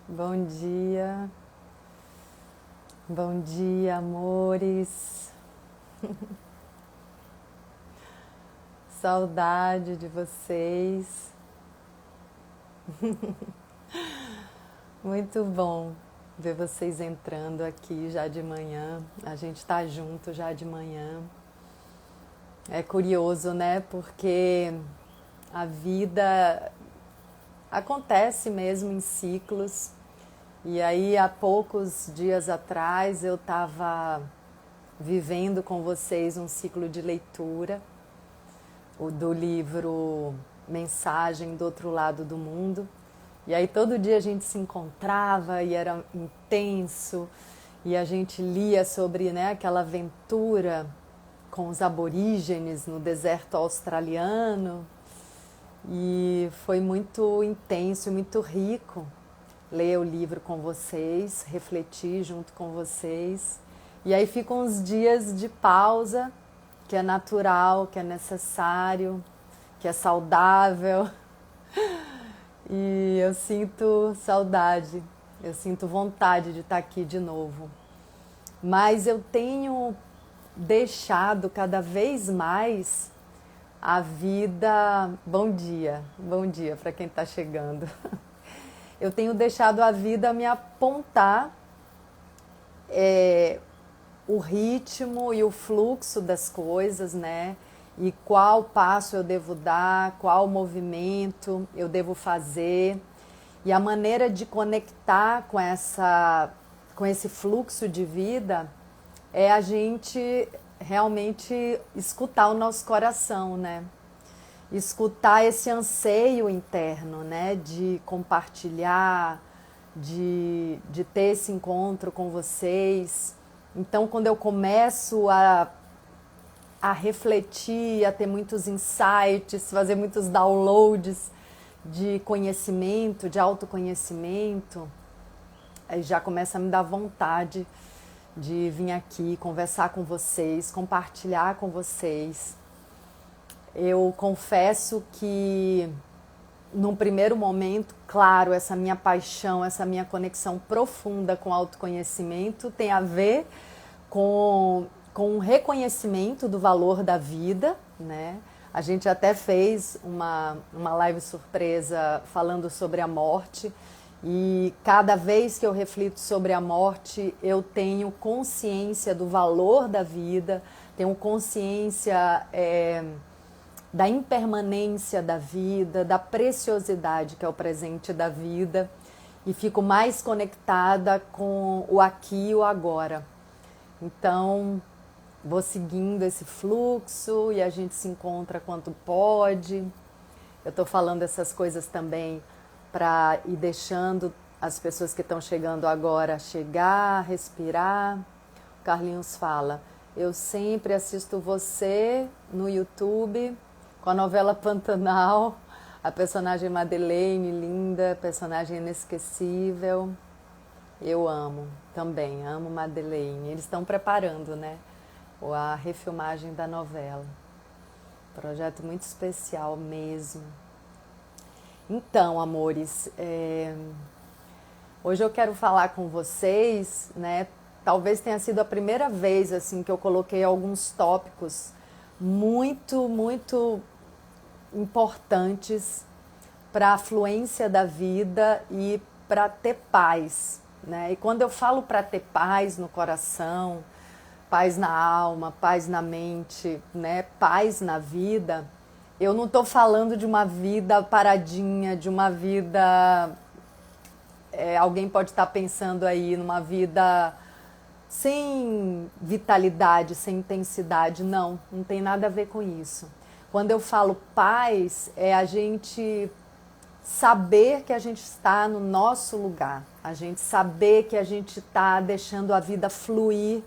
Bom dia, amores. Saudade de vocês. Muito bom ver vocês entrando aqui já de manhã. A gente tá junto já de manhã. É curioso, né? Porque a vida acontece mesmo em ciclos. E aí, há poucos dias atrás, eu estava vivendo com vocês um ciclo de leitura do livro Mensagem do Outro Lado do Mundo. E aí todo dia a gente se encontrava e era intenso, e a gente lia sobre, né, aquela aventura com os aborígenes no deserto australiano. E foi muito intenso e muito rico ler o livro com vocês, refletir junto com vocês. E aí ficam uns dias de pausa, que é natural, que é necessário, que é saudável. E eu sinto saudade, eu sinto vontade de estar aqui de novo. Mas eu tenho deixado cada vez mais a vida... Bom dia para quem está chegando. Eu tenho deixado a vida me apontar o ritmo e o fluxo das coisas, né? E qual passo eu devo dar, qual movimento eu devo fazer. E a maneira de conectar com esse fluxo de vida é a gente realmente escutar o nosso coração, né? Escutar esse anseio interno, né? De compartilhar, de ter esse encontro com vocês. Então, quando eu começo a refletir, a ter muitos insights, fazer muitos downloads de conhecimento, de autoconhecimento, aí já começa a me dar vontade de vir aqui conversar com vocês, compartilhar com vocês. Eu confesso que num primeiro momento, claro, essa minha paixão, essa minha conexão profunda com o autoconhecimento tem a ver com um reconhecimento do valor da vida, né? A gente até fez uma live surpresa falando sobre a morte, e cada vez que eu reflito sobre a morte, eu tenho consciência do valor da vida, tenho consciência da impermanência da vida, da preciosidade que é o presente da vida, e fico mais conectada com o aqui e o agora. Então, vou seguindo esse fluxo e a gente se encontra quanto pode. Eu estou falando essas coisas também para ir deixando as pessoas que estão chegando agora chegar, respirar. O Carlinhos fala: eu sempre assisto você no YouTube com a novela Pantanal, a personagem Madeleine, linda, personagem inesquecível. Eu amo também, amo Madeleine. Eles estão preparando, né, a refilmagem da novela. Projeto muito especial mesmo. Então, amores, hoje eu quero falar com vocês, né? Talvez tenha sido a primeira vez assim que eu coloquei alguns tópicos muito, muito importantes para a fluência da vida e para ter paz, né? E quando eu falo para ter paz no coração, paz na alma, paz na mente, né? Paz na vida, eu não estou falando de uma vida paradinha, de uma vida... alguém pode estar pensando aí numa vida sem vitalidade, sem intensidade. Não, não tem nada a ver com isso. Quando eu falo paz, é a gente saber que a gente está no nosso lugar, a gente saber que a gente está deixando a vida fluir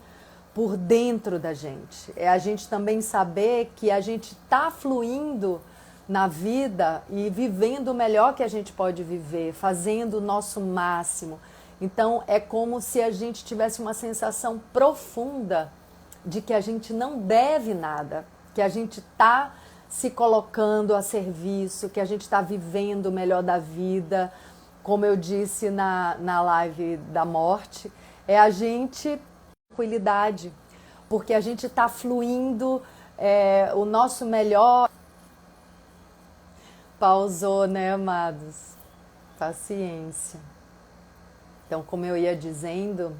por dentro da gente. É a gente também saber que a gente está fluindo na vida e vivendo o melhor que a gente pode viver, fazendo o nosso máximo. Então é como se a gente tivesse uma sensação profunda de que a gente não deve nada, que a gente está se colocando a serviço, que a gente está vivendo o melhor da vida. Como eu disse na live da morte, é a gente tranquilidade, porque a gente está fluindo o nosso melhor. Pausou, né, amados? Paciência. Então, como eu ia dizendo,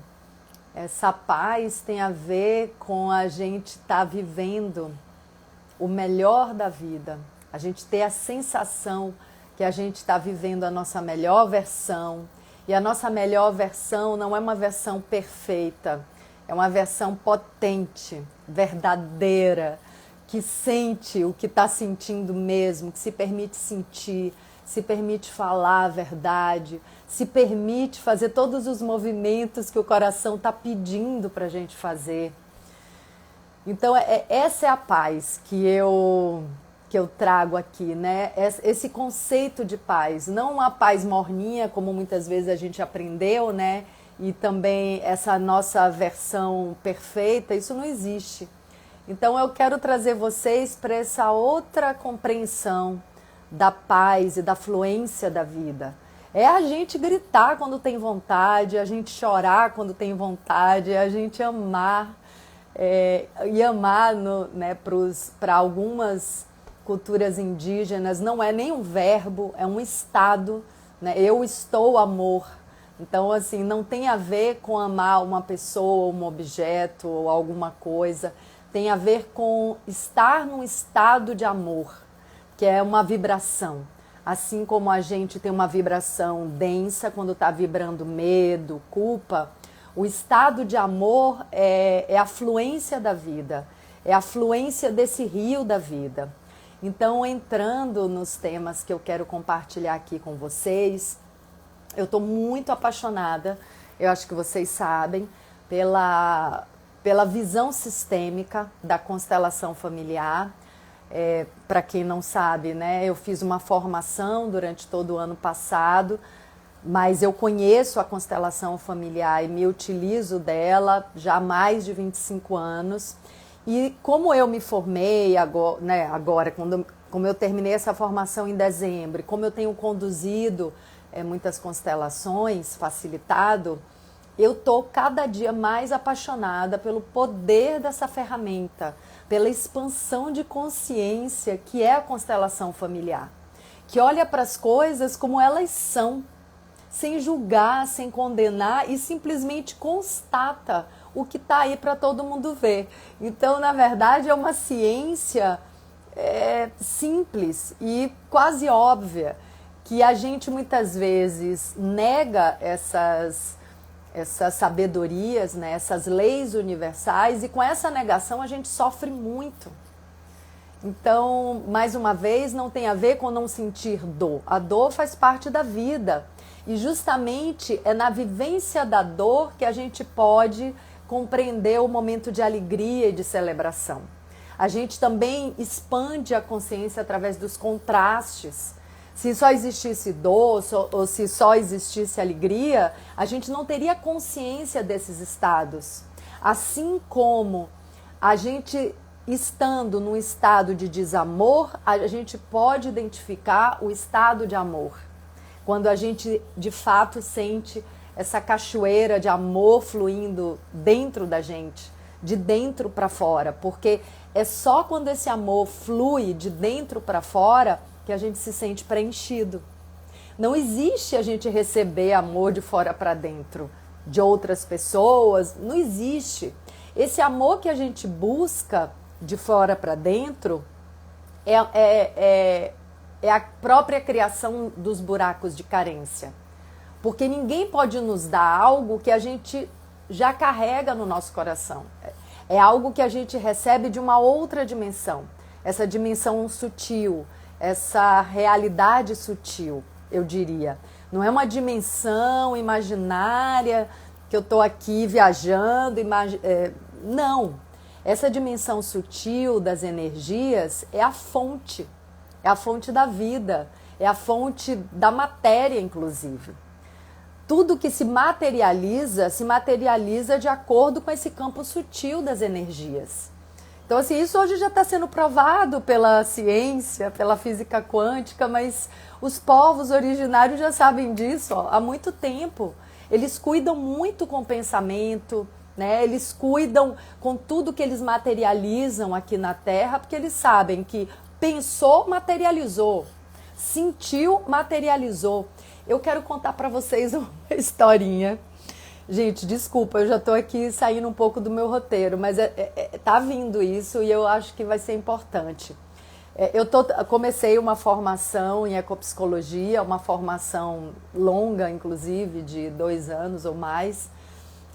essa paz tem a ver com a gente estar vivendo o melhor da vida, a gente ter a sensação que a gente está vivendo a nossa melhor versão. E a nossa melhor versão não é uma versão perfeita, é uma versão potente, verdadeira, que sente o que está sentindo mesmo, que se permite sentir, se permite falar a verdade, se permite fazer todos os movimentos que o coração está pedindo para a gente fazer. Então, essa é a paz que eu trago aqui, né? Esse conceito de paz, não uma paz morninha, como muitas vezes a gente aprendeu, né? E também essa nossa versão perfeita, isso não existe. Então, eu quero trazer vocês para essa outra compreensão da paz e da fluência da vida. É a gente gritar quando tem vontade, a gente chorar quando tem vontade, é a gente amar. E amar, né, para algumas culturas indígenas não é nem um verbo, é um estado, né? Eu estou amor. Então, assim, não tem a ver com amar uma pessoa, um objeto ou alguma coisa. Tem a ver com estar num estado de amor, que é uma vibração. Assim como a gente tem uma vibração densa quando está vibrando medo, culpa, o estado de amor é a fluência da vida, é a fluência desse rio da vida. Então, entrando nos temas que eu quero compartilhar aqui com vocês, eu estou muito apaixonada, eu acho que vocês sabem, pela visão sistêmica da constelação familiar. Para quem não sabe, né, eu fiz uma formação durante todo o ano passado, mas eu conheço a constelação familiar e me utilizo dela já há mais de 25 anos. E como eu me formei agora, né, como eu terminei essa formação em dezembro, como eu tenho conduzido muitas constelações, facilitado, eu estou cada dia mais apaixonada pelo poder dessa ferramenta, pela expansão de consciência que é a constelação familiar, que olha para as coisas como elas são, sem julgar, sem condenar e simplesmente constata o que está aí para todo mundo ver. Então, na verdade, é uma ciência simples e quase óbvia, que a gente muitas vezes nega essas sabedorias, né, essas leis universais, e com essa negação a gente sofre muito. Então, mais uma vez, não tem a ver com não sentir dor. A dor faz parte da vida. E justamente é na vivência da dor que a gente pode compreender o momento de alegria e de celebração. A gente também expande a consciência através dos contrastes. Se só existisse dor ou se só existisse alegria, a gente não teria consciência desses estados. Assim como a gente estando num estado de desamor, a gente pode identificar o estado de amor. Quando a gente de fato sente essa cachoeira de amor fluindo dentro da gente, de dentro para fora, porque é só quando esse amor flui de dentro para fora que a gente se sente preenchido. Não existe a gente receber amor de fora para dentro, de outras pessoas, não existe. Esse amor que a gente busca de fora para dentro é a própria criação dos buracos de carência. Porque ninguém pode nos dar algo que a gente já carrega no nosso coração. É algo que a gente recebe de uma outra dimensão. Essa dimensão sutil, essa realidade sutil, eu diria. Não é uma dimensão imaginária que eu estou aqui viajando. Não. Essa dimensão sutil das energias é a fonte. é a fonte da vida, é a fonte da matéria, inclusive. Tudo que se materializa de acordo com esse campo sutil das energias. Então, assim, isso hoje já está sendo provado pela ciência, pela física quântica, mas os povos originários já sabem disso há muito tempo. Eles cuidam muito com o pensamento, né? Eles cuidam com tudo que eles materializam aqui na Terra, porque eles sabem que pensou, materializou, sentiu, materializou. Eu quero contar para vocês uma historinha. Gente, desculpa, eu já estou aqui saindo um pouco do meu roteiro, mas tá vindo isso e eu acho que vai ser importante. Comecei uma formação em ecopsicologia, uma formação longa, inclusive, de 2 anos ou mais.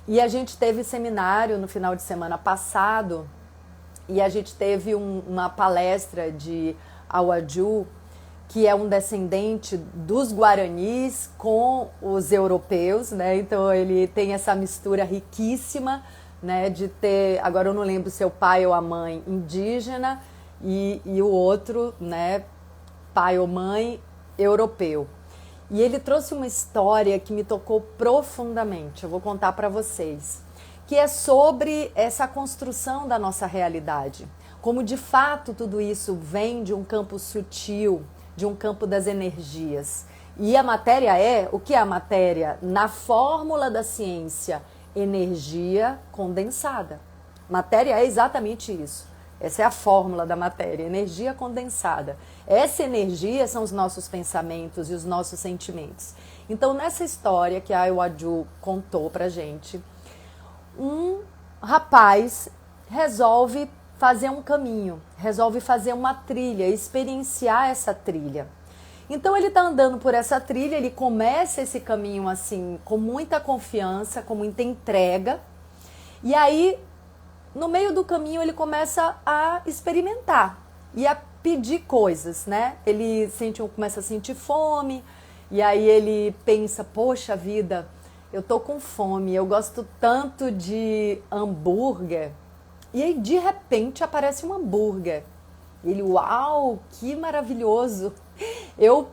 E a gente teve seminário no final de semana passado e a gente teve uma palestra de Awaju, que é um descendente dos guaranis com os europeus, né? Então ele tem essa mistura riquíssima, né? De ter, agora eu não lembro se é o pai ou a mãe indígena e o outro, né? Pai ou mãe europeu. E ele trouxe uma história que me tocou profundamente, eu vou contar para vocês, que é sobre essa construção da nossa realidade. Como de fato tudo isso vem de um campo sutil, de um campo das energias. E a matéria o que é a matéria? Na fórmula da ciência, energia condensada. Matéria é exatamente isso. Essa é a fórmula da matéria, energia condensada. Essa energia são os nossos pensamentos e os nossos sentimentos. Então, nessa história que a Awaju contou pra gente, um rapaz resolve fazer um caminho, resolve fazer uma trilha, experienciar essa trilha. Então ele está andando por essa trilha, ele começa esse caminho assim, com muita confiança, com muita entrega, e aí no meio do caminho ele começa a experimentar e a pedir coisas, né? Ele começa a sentir fome, e aí ele pensa, poxa vida, eu tô com fome, eu gosto tanto de hambúrguer. E aí, de repente, aparece um hambúrguer. Ele, uau, que maravilhoso. Eu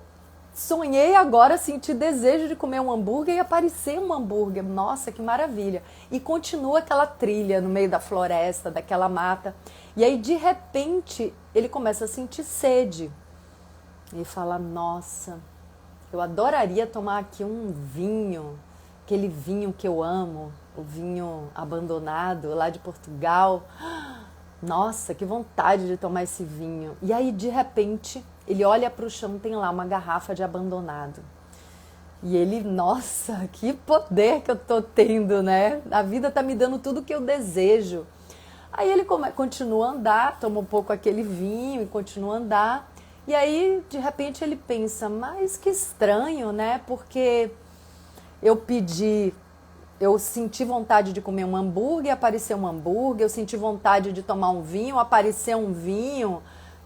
sonhei agora, senti desejo de comer um hambúrguer e apareceu um hambúrguer. Nossa, que maravilha. E continua aquela trilha no meio da floresta, daquela mata. E aí, de repente, ele começa a sentir sede. E fala, nossa, eu adoraria tomar aqui um vinho, aquele vinho que eu amo, o vinho abandonado lá de Portugal. Nossa, que vontade de tomar esse vinho. E aí, de repente, ele olha para o chão, tem lá uma garrafa de abandonado. E ele, nossa, que poder que eu tô tendo, né? A vida tá me dando tudo que eu desejo. Aí ele continua a andar, toma um pouco aquele vinho e continua a andar. E aí, de repente, ele pensa, mas que estranho, né? Porque eu senti vontade de comer um hambúrguer, apareceu um hambúrguer, eu senti vontade de tomar um vinho, apareceu um vinho.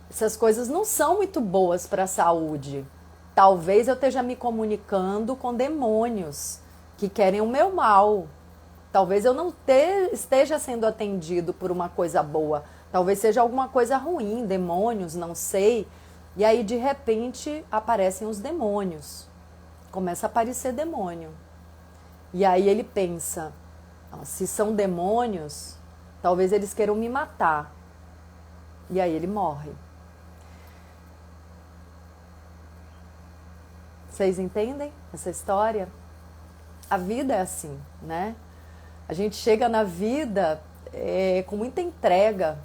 Essas coisas não são muito boas para a saúde. Talvez eu esteja me comunicando com demônios que querem o meu mal. Talvez eu não esteja sendo atendido por uma coisa boa. Talvez seja alguma coisa ruim, demônios, não sei. E aí, de repente, aparecem os demônios. Começa a aparecer demônio. E aí ele pensa, se são demônios, talvez eles queiram me matar. E aí ele morre. Vocês entendem essa história? A vida é assim, né? A gente chega na vida com muita entrega,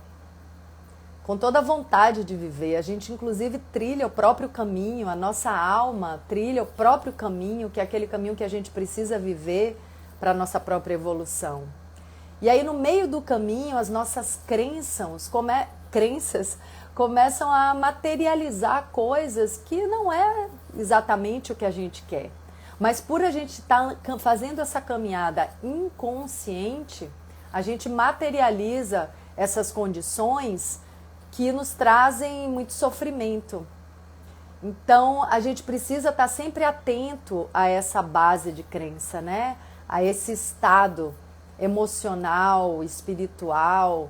com toda a vontade de viver. A gente, inclusive, trilha o próprio caminho, a nossa alma trilha o próprio caminho, que é aquele caminho que a gente precisa viver para a nossa própria evolução. E aí, no meio do caminho, as nossas crenças começam a materializar coisas que não é exatamente o que a gente quer. Mas por a gente estar fazendo essa caminhada inconsciente, a gente materializa essas condições que nos trazem muito sofrimento. Então, a gente precisa estar sempre atento a essa base de crença, né? A esse estado emocional, espiritual,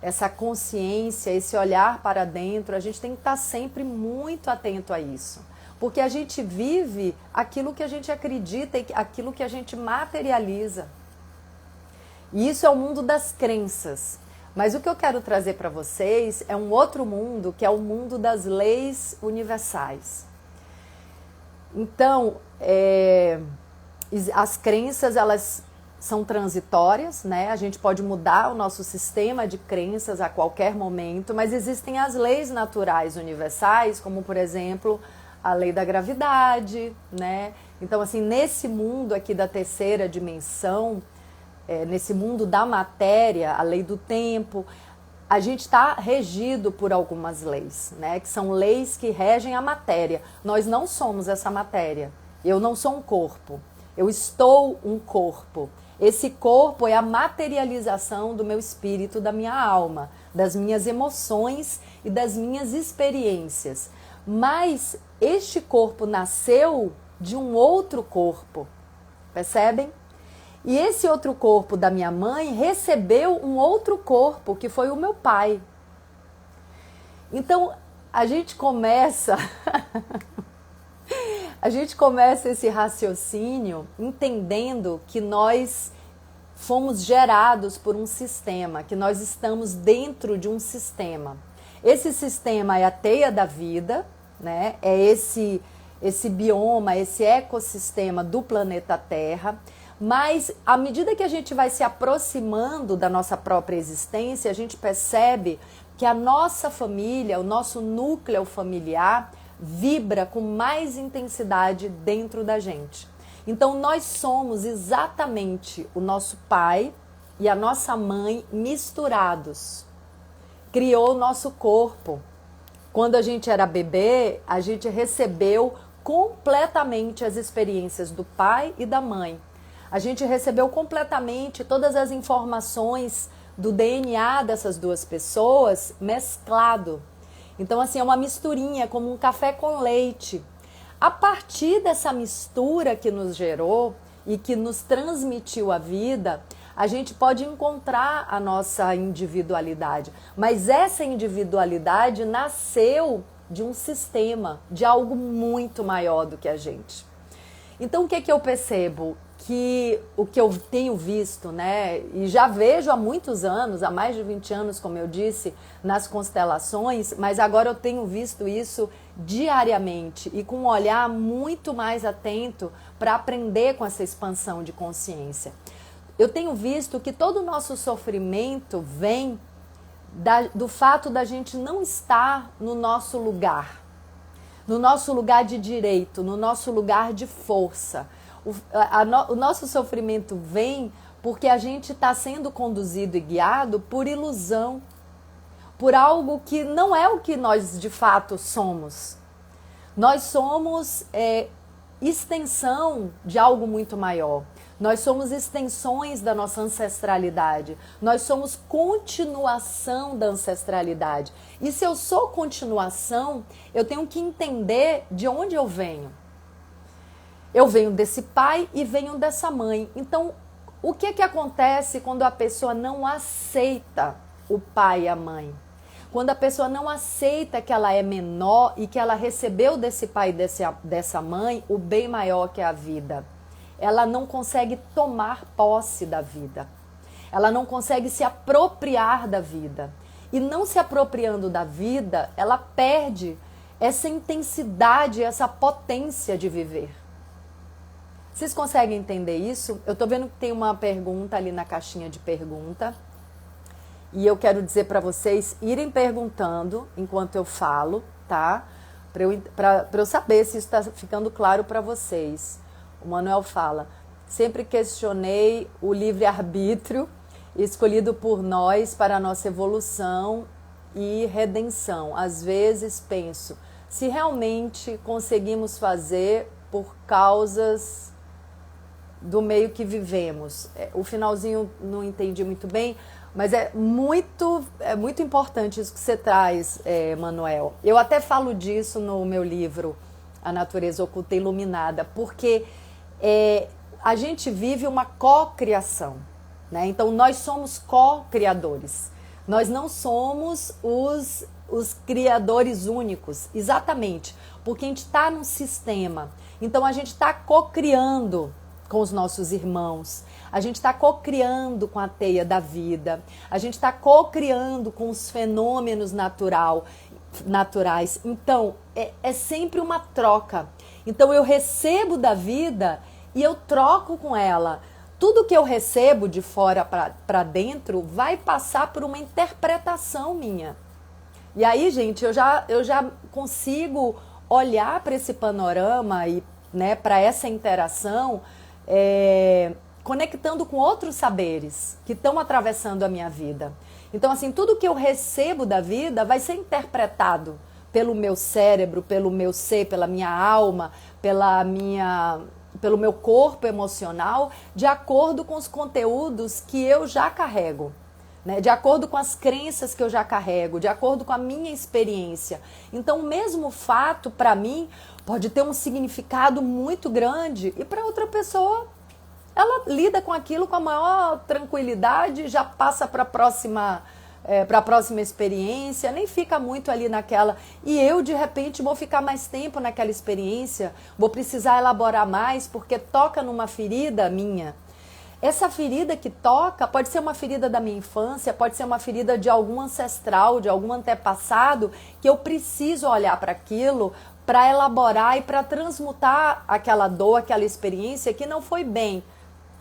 essa consciência, esse olhar para dentro, a gente tem que estar sempre muito atento a isso. Porque a gente vive aquilo que a gente acredita e aquilo que a gente materializa. E isso é o mundo das crenças. Mas o que eu quero trazer para vocês é um outro mundo, que é o mundo das leis universais. Então, as crenças, elas são transitórias, né? A gente pode mudar o nosso sistema de crenças a qualquer momento, mas existem as leis naturais universais, como, por exemplo, a lei da gravidade, né? Então, assim, nesse mundo aqui da terceira dimensão, nesse mundo da matéria, a lei do tempo, a gente está regido por algumas leis, né? Que são leis que regem a matéria. Nós não somos essa matéria. Eu não sou um corpo. Eu estou um corpo. Esse corpo é a materialização do meu espírito, da minha alma, das minhas emoções e das minhas experiências. Mas este corpo nasceu de um outro corpo, percebem? E esse outro corpo da minha mãe recebeu um outro corpo, que foi o meu pai. Então, a gente começa esse raciocínio entendendo que nós fomos gerados por um sistema, que nós estamos dentro de um sistema. Esse sistema é a teia da vida, né? É esse bioma, esse ecossistema do planeta Terra. Mas à medida que a gente vai se aproximando da nossa própria existência, a gente percebe que a nossa família, o nosso núcleo familiar, vibra com mais intensidade dentro da gente. Então nós somos exatamente o nosso pai e a nossa mãe misturados. Criou o nosso corpo. Quando a gente era bebê, a gente recebeu completamente as experiências do pai e da mãe. A gente recebeu completamente todas as informações do DNA dessas duas pessoas mesclado. Então, assim, é uma misturinha, como um café com leite. A partir dessa mistura que nos gerou e que nos transmitiu a vida, a gente pode encontrar a nossa individualidade. Mas essa individualidade nasceu de um sistema, de algo muito maior do que a gente. Então, o que é que eu percebo? Que o que eu tenho visto, né, e já vejo há muitos anos, há mais de 20 anos, como eu disse, nas constelações, mas agora eu tenho visto isso diariamente e com um olhar muito mais atento para aprender com essa expansão de consciência. Eu tenho visto que todo o nosso sofrimento vem do fato da gente não estar no nosso lugar de direito, no nosso lugar de força. O nosso sofrimento vem porque a gente está sendo conduzido e guiado por ilusão, por algo que não é o que nós de fato somos. Nós somos extensão de algo muito maior. Nós somos extensões da nossa ancestralidade. Nós somos continuação da ancestralidade. E se eu sou continuação, eu tenho que entender de onde eu venho. Eu venho desse pai e venho dessa mãe. Então, o que que acontece quando a pessoa não aceita o pai e a mãe? Quando a pessoa não aceita que ela é menor e que ela recebeu desse pai e dessa mãe o bem maior que é a vida. Ela não consegue tomar posse da vida. Ela não consegue se apropriar da vida. E não se apropriando da vida, ela perde essa intensidade, essa potência de viver. Vocês conseguem entender isso? Eu tô vendo que tem uma pergunta ali na caixinha de pergunta. E eu quero dizer para vocês irem perguntando enquanto eu falo, tá? Para eu saber se isso está ficando claro para vocês. O Manuel fala: sempre questionei o livre-arbítrio escolhido por nós para a nossa evolução e redenção. Às vezes penso, se realmente conseguimos fazer por causas do meio que vivemos. O finalzinho não entendi muito bem, mas é muito importante isso que você traz, Manuel. Eu até falo disso no meu livro, A Natureza Oculta e Iluminada, porque a gente vive uma co-criação, né? Então nós somos co-criadores. Nós não somos os criadores únicos, exatamente, porque a gente está num sistema. Então a gente está co-criando com os nossos irmãos, a gente está co-criando com a teia da vida, a gente está co-criando com os fenômenos naturais. Então é sempre uma troca. Então eu recebo da vida e eu troco com ela. Tudo que eu recebo de fora para dentro vai passar por uma interpretação minha. E aí, gente, eu já consigo olhar para esse panorama e, né, para essa interação, conectando com outros saberes que estão atravessando a minha vida. Então, assim, tudo que eu recebo da vida vai ser interpretado pelo meu cérebro, pelo meu ser, pela minha alma, pelo meu corpo emocional, de acordo com os conteúdos que eu já carrego, né? De acordo com as crenças que eu já carrego, de acordo com a minha experiência. Então, o mesmo fato, para mim, pode ter um significado muito grande e para outra pessoa, ela lida com aquilo com a maior tranquilidade, já passa para a próxima experiência, nem fica muito ali naquela. E eu, de repente, vou ficar mais tempo naquela experiência, vou precisar elaborar mais, porque toca numa ferida minha. Essa ferida que toca pode ser uma ferida da minha infância, pode ser uma ferida de algum ancestral, de algum antepassado, que eu preciso olhar para aquilo, para elaborar e para transmutar aquela dor, aquela experiência que não foi bem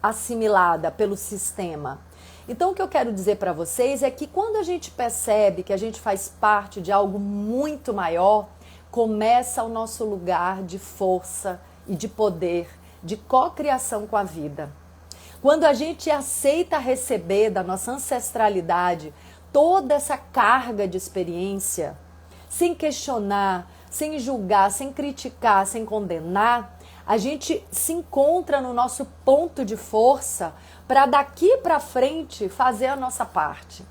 assimilada pelo sistema. Então, o que eu quero dizer para vocês é que quando a gente percebe que a gente faz parte de algo muito maior, começa o nosso lugar de força e de poder, de cocriação com a vida. Quando a gente aceita receber da nossa ancestralidade toda essa carga de experiência, sem questionar, sem julgar, sem criticar, sem condenar, a gente se encontra no nosso ponto de força para daqui para frente fazer a nossa parte.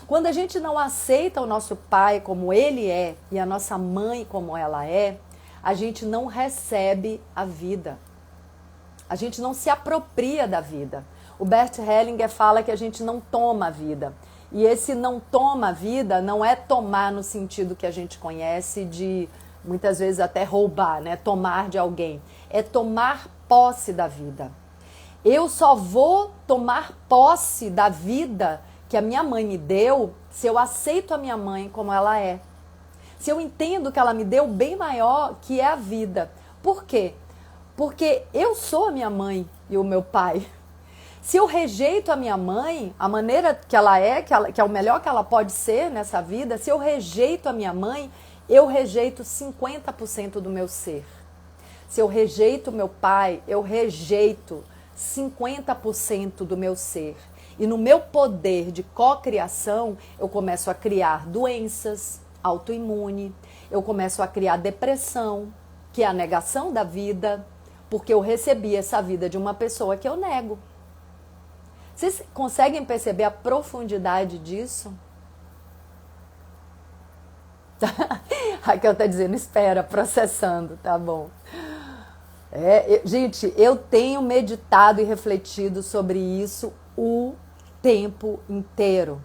Quando a gente não aceita o nosso pai como ele é e a nossa mãe como ela é, a gente não recebe a vida. A gente não se apropria da vida. O Bert Hellinger fala que a gente não toma a vida. E esse não toma a vida não é tomar no sentido que a gente conhece de muitas vezes até roubar, né? Tomar de alguém. É tomar posse da vida. Eu só vou tomar posse da vida que a minha mãe me deu se eu aceito a minha mãe como ela é. Se eu entendo que ela me deu bem maior que é a vida. Por quê? Porque eu sou a minha mãe e o meu pai. Se eu rejeito a minha mãe, a maneira que ela é, que é o melhor que ela pode ser nessa vida, se eu rejeito a minha mãe, eu rejeito 50% do meu ser. Se eu rejeito meu pai, eu rejeito 50% do meu ser. E no meu poder de cocriação, eu começo a criar doenças autoimunes, eu começo a criar depressão, que é a negação da vida, porque eu recebi essa vida de uma pessoa que eu nego. Vocês conseguem perceber a profundidade disso? Raquel está dizendo, espera, processando, tá bom. Gente, eu tenho meditado e refletido sobre isso o tempo inteiro.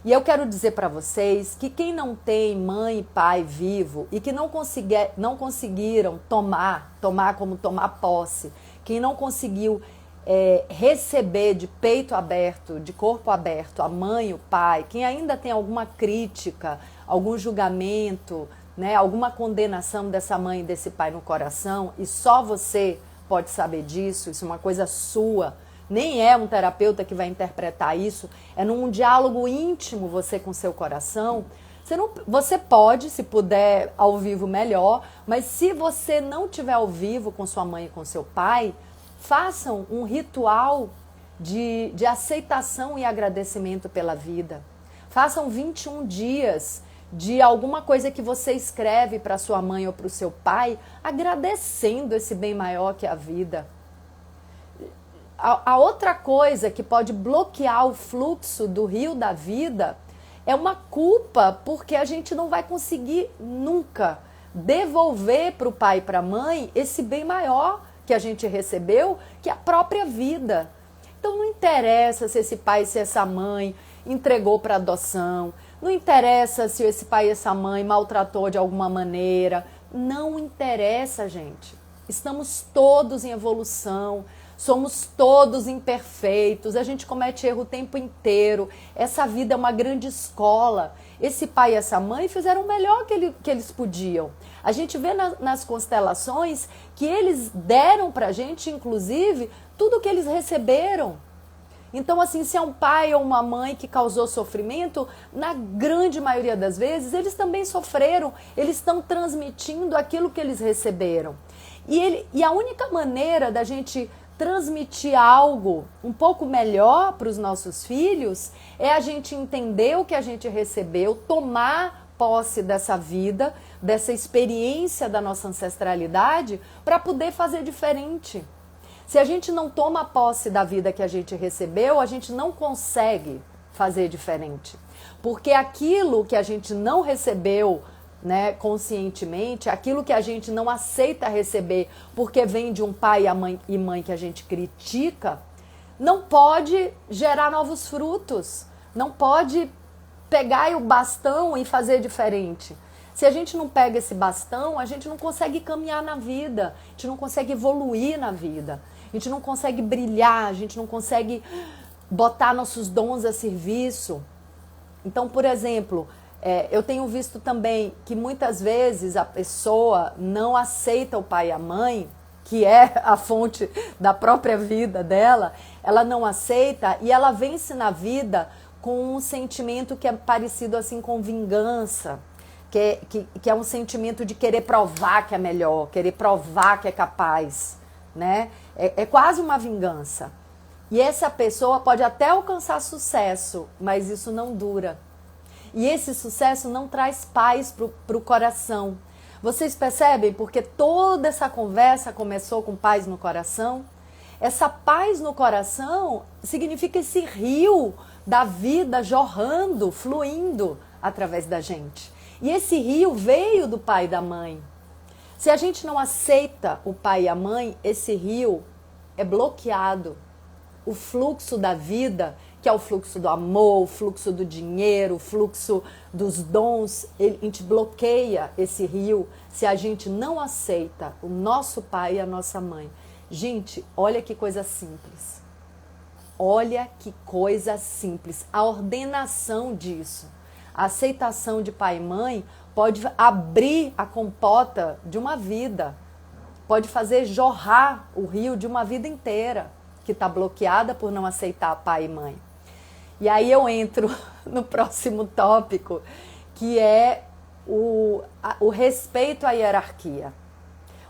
E eu quero dizer para vocês que quem não tem mãe e pai vivo e que não conseguiram tomar como tomar posse, quem não conseguiu receber de peito aberto, de corpo aberto, a mãe e o pai, quem ainda tem alguma crítica, algum julgamento, né, alguma condenação dessa mãe e desse pai no coração, e só você pode saber disso, isso é uma coisa sua, nem é um terapeuta que vai interpretar isso, é num diálogo íntimo você com seu coração. Você pode, se puder, ao vivo melhor, mas se você não tiver ao vivo com sua mãe e com seu pai, façam um ritual de aceitação e agradecimento pela vida. Façam 21 dias de alguma coisa que você escreve para sua mãe ou para o seu pai, agradecendo esse bem maior que é a vida. A outra coisa que pode bloquear o fluxo do rio da vida é uma culpa, porque a gente não vai conseguir nunca devolver para o pai e para a mãe esse bem maior que a gente recebeu, que é a própria vida. Então não interessa se esse pai, se essa mãe entregou para adoção, não interessa se esse pai e essa mãe maltratou de alguma maneira, não interessa, gente. Estamos todos em evolução, somos todos imperfeitos, a gente comete erro o tempo inteiro, essa vida é uma grande escola. Esse pai e essa mãe fizeram o melhor que eles podiam. A gente vê nas constelações que eles deram pra gente, inclusive, tudo que eles receberam. Então, assim, se é um pai ou uma mãe que causou sofrimento, na grande maioria das vezes, eles também sofreram, eles estão transmitindo aquilo que eles receberam. E a única maneira da gente transmitir algo um pouco melhor para os nossos filhos é a gente entender o que a gente recebeu, tomar posse dessa vida, dessa experiência da nossa ancestralidade para poder fazer diferente. Se a gente não toma posse da vida que a gente recebeu, a gente não consegue fazer diferente. Porque aquilo que a gente não recebeu, né, conscientemente, aquilo que a gente não aceita receber porque vem de um pai e mãe que a gente critica, não pode gerar novos frutos, não pode pegar o bastão e fazer diferente. Se a gente não pega esse bastão, a gente não consegue caminhar na vida, a gente não consegue evoluir na vida, a gente não consegue brilhar, a gente não consegue botar nossos dons a serviço. Então, por exemplo, eu tenho visto também que muitas vezes a pessoa não aceita o pai e a mãe, que é a fonte da própria vida dela, ela não aceita e ela vence na vida com um sentimento que é parecido assim com vingança, que é um sentimento de querer provar que é melhor, querer provar que é capaz, né? É quase uma vingança. E essa pessoa pode até alcançar sucesso, mas isso não dura. E esse sucesso não traz paz para o coração. Vocês percebem? Porque toda essa conversa começou com paz no coração. Essa paz no coração significa esse rio da vida jorrando, fluindo através da gente. E esse rio veio do pai e da mãe. Se a gente não aceita o pai e a mãe, esse rio é bloqueado. O fluxo da vida, que é o fluxo do amor, o fluxo do dinheiro, o fluxo dos dons, a gente bloqueia esse rio se a gente não aceita o nosso pai e a nossa mãe. Gente, olha que coisa simples. Olha que coisa simples. A ordenação disso, a aceitação de pai e mãe pode abrir a compota de uma vida, pode fazer jorrar o rio de uma vida inteira que está bloqueada por não aceitar pai e mãe. E aí eu entro no próximo tópico, que é o respeito à hierarquia.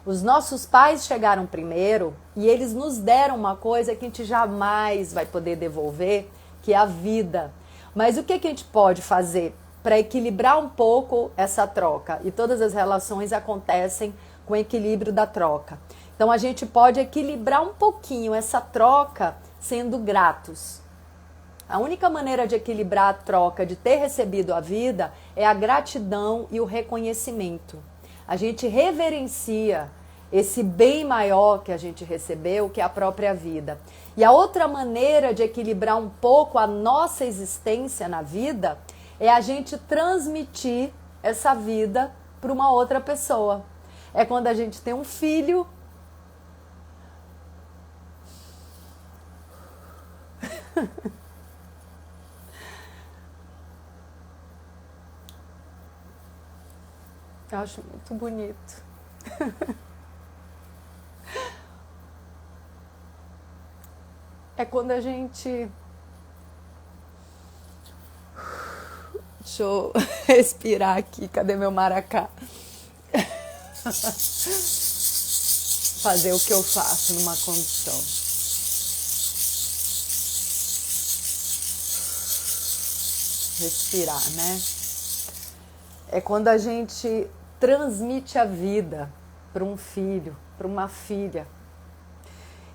Os nossos pais chegaram primeiro e eles nos deram uma coisa que a gente jamais vai poder devolver, que é a vida. Mas o que a gente pode fazer para equilibrar um pouco essa troca? E todas as relações acontecem com o equilíbrio da troca. Então a gente pode equilibrar um pouquinho essa troca sendo gratos. A única maneira de equilibrar a troca, de ter recebido a vida, é a gratidão e o reconhecimento. A gente reverencia esse bem maior que a gente recebeu, que é a própria vida. E a outra maneira de equilibrar um pouco a nossa existência na vida é a gente transmitir essa vida para uma outra pessoa. É quando a gente tem um filho. Eu acho muito bonito. É quando a gente... Deixa eu respirar aqui. Cadê meu maracá? Fazer o que eu faço numa condição. Respirar, né? É quando a gente transmite a vida para um filho, para uma filha.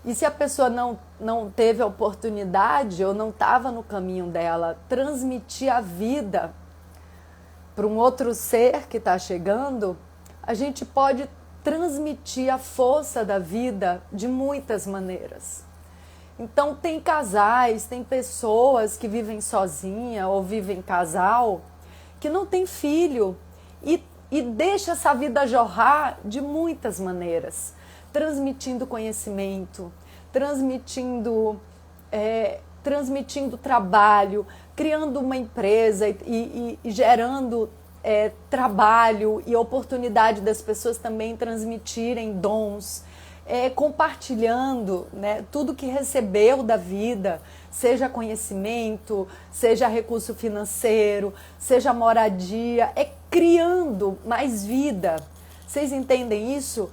E se a pessoa não teve a oportunidade ou não estava no caminho dela, transmitir a vida para um outro ser que está chegando, a gente pode transmitir a força da vida de muitas maneiras. Então tem casais, tem pessoas que vivem sozinha ou vivem em casal que não tem filho e deixa essa vida jorrar de muitas maneiras, transmitindo conhecimento, transmitindo trabalho, criando uma empresa e gerando trabalho e oportunidade das pessoas também transmitirem dons, compartilhando, né, tudo que recebeu da vida, seja conhecimento, seja recurso financeiro, seja moradia, criando mais vida. Vocês entendem isso?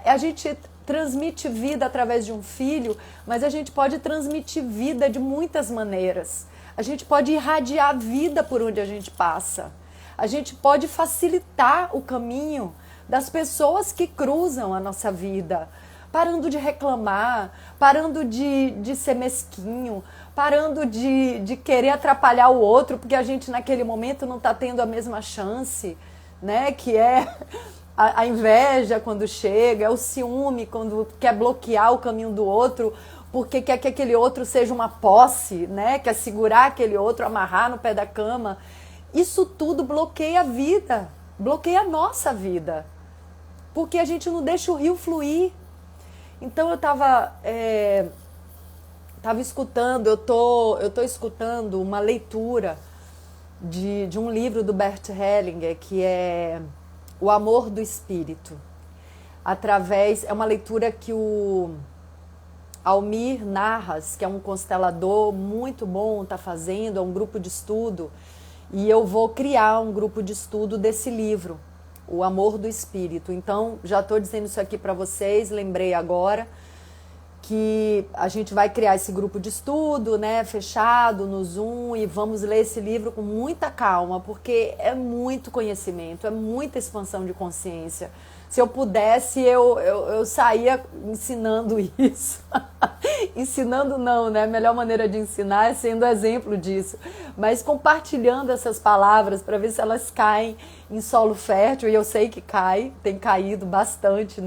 A gente transmite vida através de um filho, mas a gente pode transmitir vida de muitas maneiras. A gente pode irradiar vida por onde a gente passa. A gente pode facilitar o caminho das pessoas que cruzam a nossa vida, parando de reclamar, parando de ser mesquinho, parando de querer atrapalhar o outro, porque a gente naquele momento não está tendo a mesma chance, né? Que é a inveja quando chega, é o ciúme quando quer bloquear o caminho do outro, porque quer que aquele outro seja uma posse, né? Quer segurar aquele outro, amarrar no pé da cama. Isso tudo bloqueia a vida, bloqueia a nossa vida, porque a gente não deixa o rio fluir. Então eu estava escutando, eu tô escutando uma leitura de um livro do Bert Hellinger, que é O Amor do Espírito. É uma leitura que o Almir Narras, que é um constelador muito bom, está fazendo, é um grupo de estudo, e eu vou criar um grupo de estudo desse livro, O Amor do Espírito. Então, já estou dizendo isso aqui para vocês, lembrei agora que a gente vai criar esse grupo de estudo, né, fechado no Zoom, e vamos ler esse livro com muita calma, porque é muito conhecimento, é muita expansão de consciência. Se eu pudesse, eu saía ensinando isso. Ensinando não, né? A melhor maneira de ensinar é sendo exemplo disso. Mas compartilhando essas palavras para ver se elas caem em solo fértil. E eu sei que tem caído bastante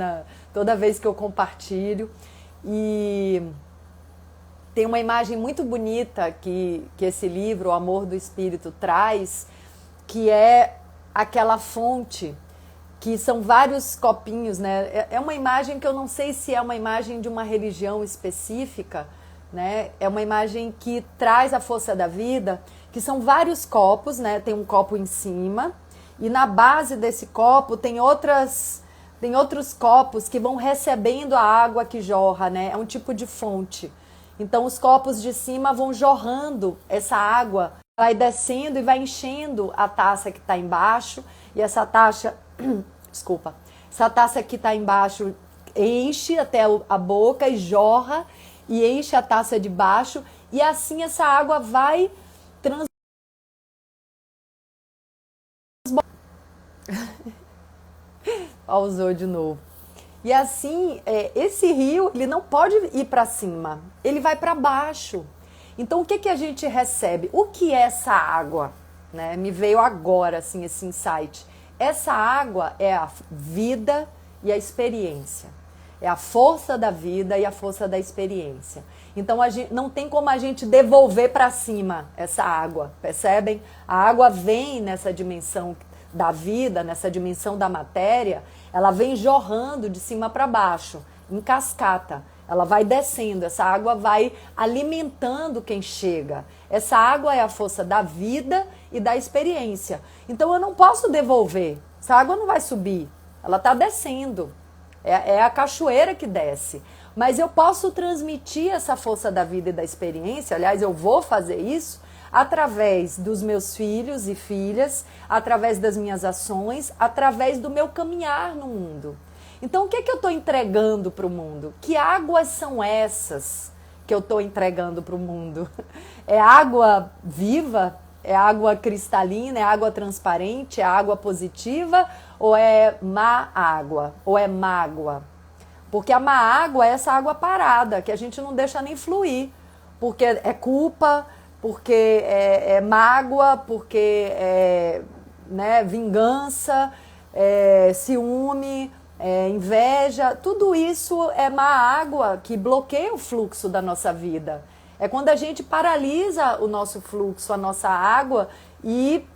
toda vez que eu compartilho. E tem uma imagem muito bonita que esse livro, O Amor do Espírito, traz, que é aquela fonte, que são vários copinhos, né? É uma imagem que eu não sei se é uma imagem de uma religião específica, né? É uma imagem que traz a força da vida, que são vários copos, né? Tem um copo em cima e na base desse copo tem outros copos que vão recebendo a água que jorra, né? É um tipo de fonte. Então os copos de cima vão jorrando essa água, vai descendo e vai enchendo a taça que está embaixo, e essa taça que está embaixo enche até a boca e jorra e enche a taça de baixo, e assim essa água vai pausou de novo. E assim, esse rio, ele não pode ir para cima, ele vai para baixo. Então o que a gente recebe? O que é essa água? Né? Me veio agora assim, esse insight. Essa água é a vida e a experiência. É a força da vida e a força da experiência. Então não tem como a gente devolver para cima essa água, percebem? A água vem nessa dimensão da vida, nessa dimensão da matéria, ela vem jorrando de cima para baixo, em cascata. Ela vai descendo, essa água vai alimentando quem chega. Essa água é a força da vida e da experiência. Então eu não posso devolver, essa água não vai subir, ela está descendo. É a cachoeira que desce. Mas eu posso transmitir essa força da vida e da experiência, aliás, eu vou fazer isso através dos meus filhos e filhas, através das minhas ações, através do meu caminhar no mundo. Então, o que eu estou entregando para o mundo? Que águas são essas que eu estou entregando para o mundo? É água viva? É água cristalina? É água transparente? É água positiva? Ou é má água? Ou é mágoa? Porque a má água é essa água parada, que a gente não deixa nem fluir. Porque é culpa, porque é mágoa, porque é, né, vingança, ciúme, inveja, tudo isso é má água que bloqueia o fluxo da nossa vida. É quando a gente paralisa o nosso fluxo, a nossa água e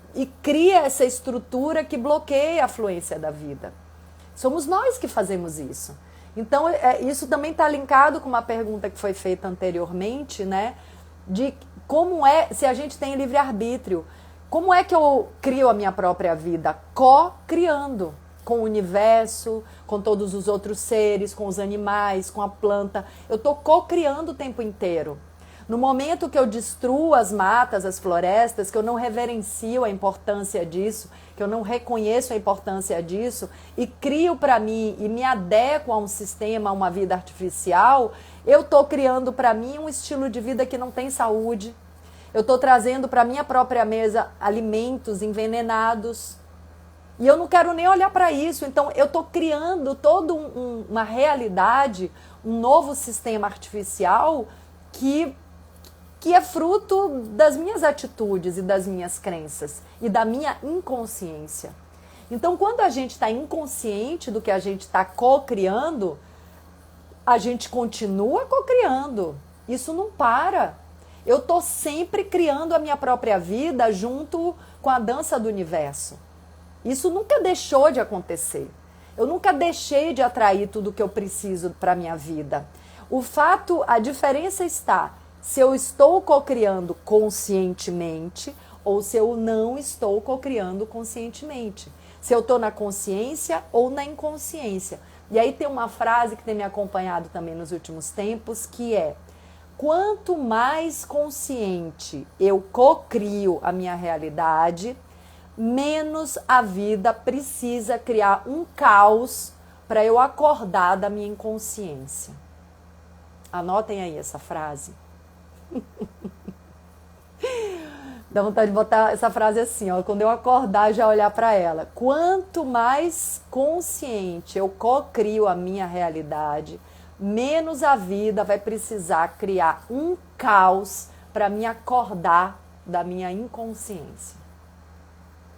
cria essa estrutura que bloqueia a fluência da vida. Somos nós que fazemos isso. Então, isso também está linkado com uma pergunta que foi feita anteriormente, né? De como se a gente tem livre-arbítrio, como é que eu crio a minha própria vida? Co-criando com o universo, com todos os outros seres, com os animais, com a planta. Eu estou co-criando o tempo inteiro. No momento que eu destruo as matas, as florestas, que eu não reverencio a importância disso, que eu não reconheço a importância disso e crio para mim e me adequo a um sistema, a uma vida artificial, eu estou criando para mim um estilo de vida que não tem saúde. Eu estou trazendo para minha própria mesa alimentos envenenados. E eu não quero nem olhar para isso. Então, eu estou criando toda uma realidade, um novo sistema artificial que é fruto das minhas atitudes e das minhas crenças e da minha inconsciência. Então, quando a gente está inconsciente do que a gente está co-criando, a gente continua co-criando. Isso não para. Eu estou sempre criando a minha própria vida junto com a dança do universo. Isso nunca deixou de acontecer. Eu nunca deixei de atrair tudo que eu preciso para a minha vida. A diferença está se eu estou co-criando conscientemente ou se eu não estou co-criando conscientemente. Se eu estou na consciência ou na inconsciência. E aí tem uma frase que tem me acompanhado também nos últimos tempos, que é: quanto mais consciente eu co-crio a minha realidade, menos a vida precisa criar um caos para eu acordar da minha inconsciência. Anotem aí essa frase. Dá vontade de botar essa frase assim, ó, quando eu acordar já olhar para ela. Quanto mais consciente eu co-crio a minha realidade, menos a vida vai precisar criar um caos para me acordar da minha inconsciência.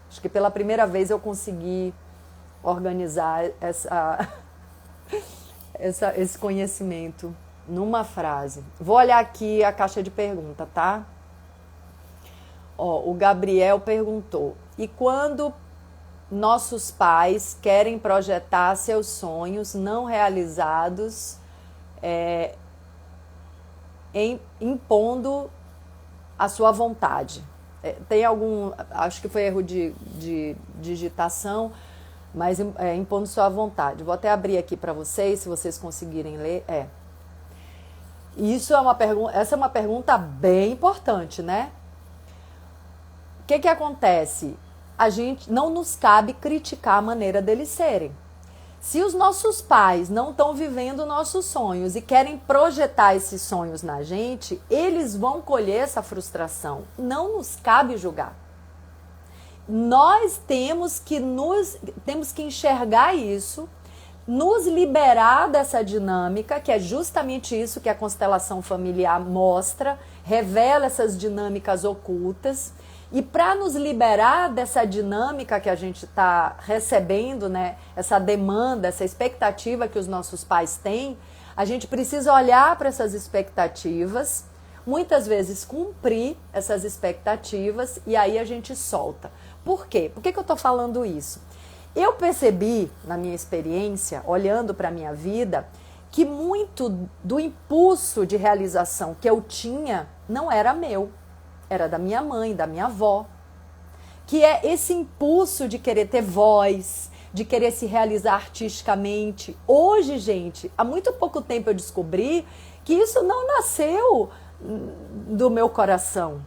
Acho que pela primeira vez eu consegui organizar esse conhecimento numa frase. Vou olhar aqui a caixa de pergunta, tá? Ó, o Gabriel perguntou: e quando nossos pais querem projetar seus sonhos não realizados, impondo a sua vontade? Tem algum, acho que foi erro de digitação, mas impondo sua vontade. Vou até abrir aqui para vocês, se vocês conseguirem ler. Essa é uma pergunta bem importante, né? O que acontece? Não nos cabe criticar a maneira deles serem. Se os nossos pais não estão vivendo nossos sonhos e querem projetar esses sonhos na gente, eles vão colher essa frustração. Não nos cabe julgar. Nós temos que enxergar isso, nos liberar dessa dinâmica, que é justamente isso que a constelação familiar mostra, revela essas dinâmicas ocultas. E para nos liberar dessa dinâmica que a gente está recebendo, né, essa demanda, essa expectativa que os nossos pais têm, a gente precisa olhar para essas expectativas, muitas vezes cumprir essas expectativas e aí a gente solta. Por quê? Por que eu estou falando isso? Eu percebi, na minha experiência, olhando para a minha vida, que muito do impulso de realização que eu tinha não era meu. Era da minha mãe, da minha avó, que é esse impulso de querer ter voz, de querer se realizar artisticamente. Hoje, gente, há muito pouco tempo eu descobri que isso não nasceu do meu coração,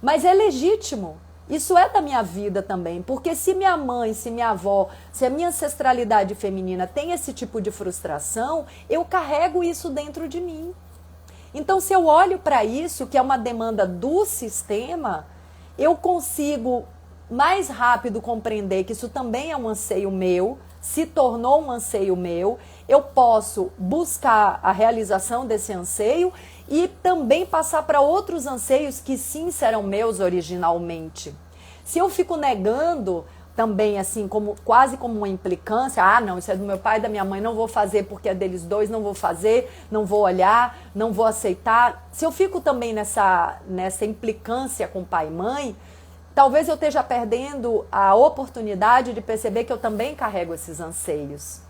mas é legítimo. Isso é da minha vida também, porque se minha mãe, se minha avó, se a minha ancestralidade feminina tem esse tipo de frustração, eu carrego isso dentro de mim. Então, se eu olho para isso, que é uma demanda do sistema, eu consigo mais rápido compreender que isso também é um anseio meu, se tornou um anseio meu, eu posso buscar a realização desse anseio e também passar para outros anseios que sim serão meus originalmente. Se eu fico negando também assim, quase como uma implicância, não, isso é do meu pai e da minha mãe, não vou fazer porque é deles dois, não vou fazer, não vou olhar, não vou aceitar. Se eu fico também nessa implicância com pai e mãe, talvez eu esteja perdendo a oportunidade de perceber que eu também carrego esses anseios.